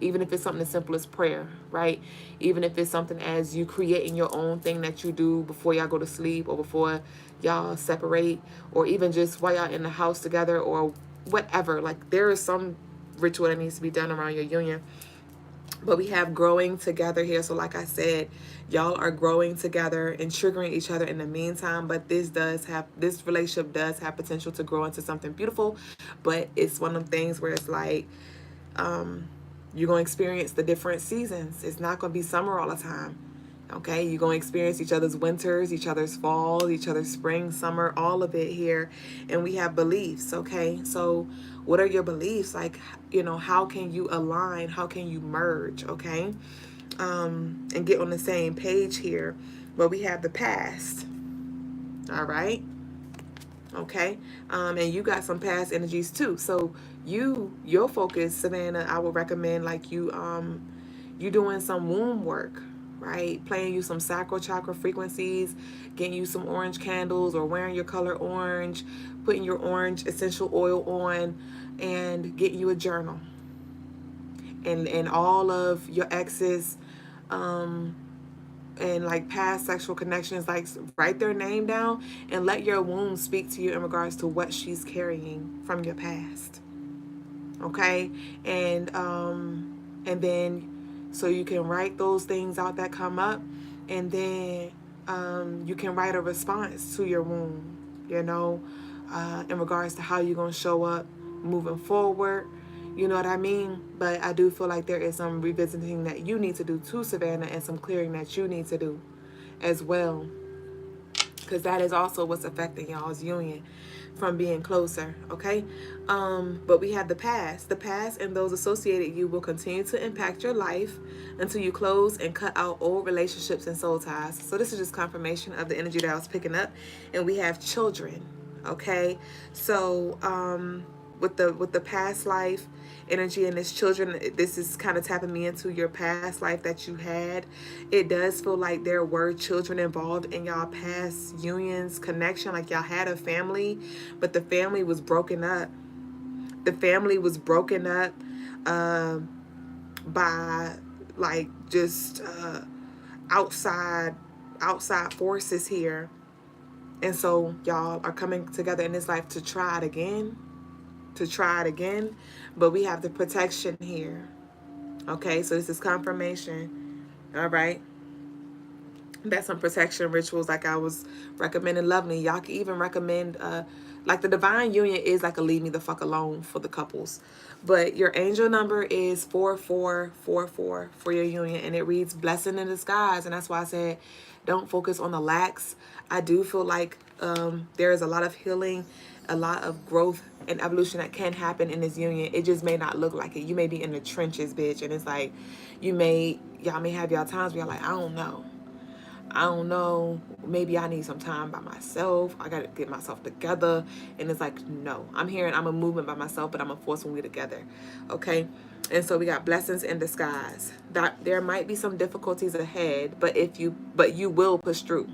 even if it's something as simple as prayer, right? Even if it's something as you creating your own thing that you do before y'all go to sleep or before y'all separate, or even just while y'all in the house together or whatever. Like, there is some ritual that needs to be done around your union. But we have growing together here. So like I said, y'all are growing together and triggering each other in the meantime. But this relationship does have potential to grow into something beautiful. But it's one of them things where it's like, you're going to experience the different seasons. It's not going to be summer all the time. Okay, you're going to experience each other's winters, each other's fall, each other's spring, summer, all of it here. And we have beliefs, okay? So what are your beliefs? Like, how can you align? How can you merge, okay? And get on the same page here. But we have the past, all right? Okay, and you got some past energies too. So your focus, Savannah, I would recommend like you doing some womb work, right? Playing you some sacral chakra frequencies, getting you some orange candles or wearing your color orange, putting your orange essential oil on, and getting you a journal. And all of your exes, and like past sexual connections, like write their name down and let your womb speak to you in regards to what she's carrying from your past. Okay, and then so you can write those things out that come up, and then you can write a response to your womb, in regards to how you're gonna show up moving forward. You know what I mean? But I do feel like there is some revisiting that you need to do too, Savannah, and some clearing that you need to do as well. Because that is also what's affecting y'all's union from being closer, okay? But we have the past. The past and those associated you will continue to impact your life until you close and cut out old relationships and soul ties. So this is just confirmation of the energy that I was picking up. And we have children, okay? So with the past life energy and this children, this is kind of tapping me into your past life that you had. It does feel like there were children involved in y'all past unions, connection, like y'all had a family, but the family was broken up. The family was broken up by like just outside forces here. And so y'all are coming together in this life to try it again. But we have the protection here. Okay, so this is confirmation. All right, that's some protection rituals like I was recommending. Lovely. Y'all can even recommend like the divine union is like a leave me the fuck alone for the couples. But your angel number is 4444 for your union, and it reads blessing in disguise. And that's why I said don't focus on the lacks. I do feel like there is a lot of healing, a lot of growth and evolution that can happen in this union. It just may not look like it. You may be in the trenches, bitch, and it's like y'all may have y'all times where you're like, I don't know, maybe I need some time by myself. I gotta get myself together. And it's like, no, I'm here and I'm a movement by myself, but I'm a force when we're together. Okay, and so we got blessings in disguise. That there might be some difficulties ahead, but you will push through.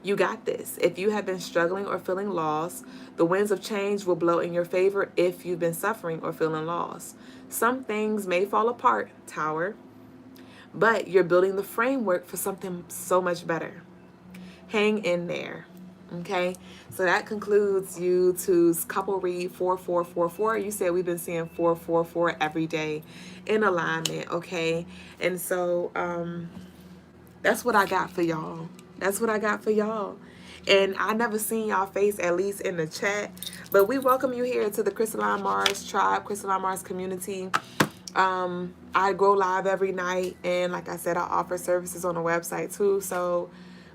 You got this. If you have been struggling or feeling lost, the winds of change will blow in your favor. If you've been suffering or feeling lost, some things may fall apart, Tower, but you're building the framework for something so much better. Hang in there. Okay, so that concludes YouTube's couple read 4444. You said we've been seeing 444 every day in alignment. Okay, and so that's what I got for y'all. That's what I got for y'all. And I never seen y'all face, at least in the chat. But we welcome you here to the Crystaline Mars tribe, Crystaline Mars community. I go live every night, and like I said, I offer services on the website too. So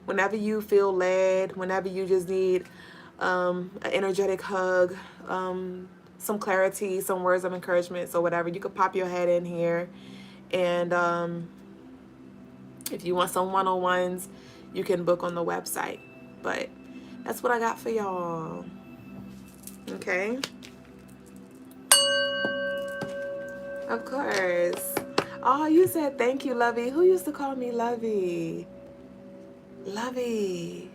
whenever you feel led, whenever you just need an energetic hug, some clarity, some words of encouragement, so whatever, you could pop your head in here. And if you want some one-on-ones, you can book on the website. But that's what I got for y'all. Okay. Of course. Oh, you said thank you, Lovey. Who used to call me Lovey? Lovey.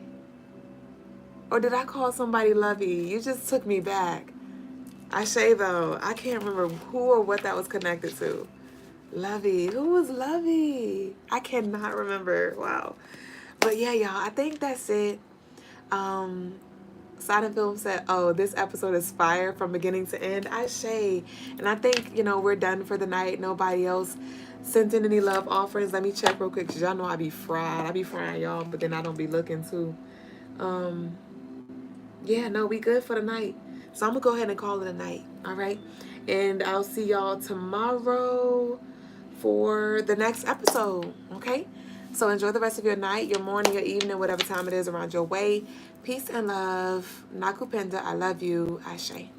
Or did I call somebody Lovey? You just took me back. Ashe, though. I can't remember who or what that was connected to. Lovey. Who was Lovey? I cannot remember. Wow. But yeah, y'all, I think that's it. Silent Film said, oh, this episode is fire from beginning to end. Ashe. And I think, we're done for the night. Nobody else sent in any love offerings. Let me check real quick, because y'all know I be fried. I be frying y'all, but then I don't be looking too. Yeah, no, we good for the night. So I'm going to go ahead and call it a night. All right. And I'll see y'all tomorrow for the next episode. Okay. So enjoy the rest of your night, your morning, your evening, whatever time it is around your way. Peace and love. Nakupenda. I love you. Ashe.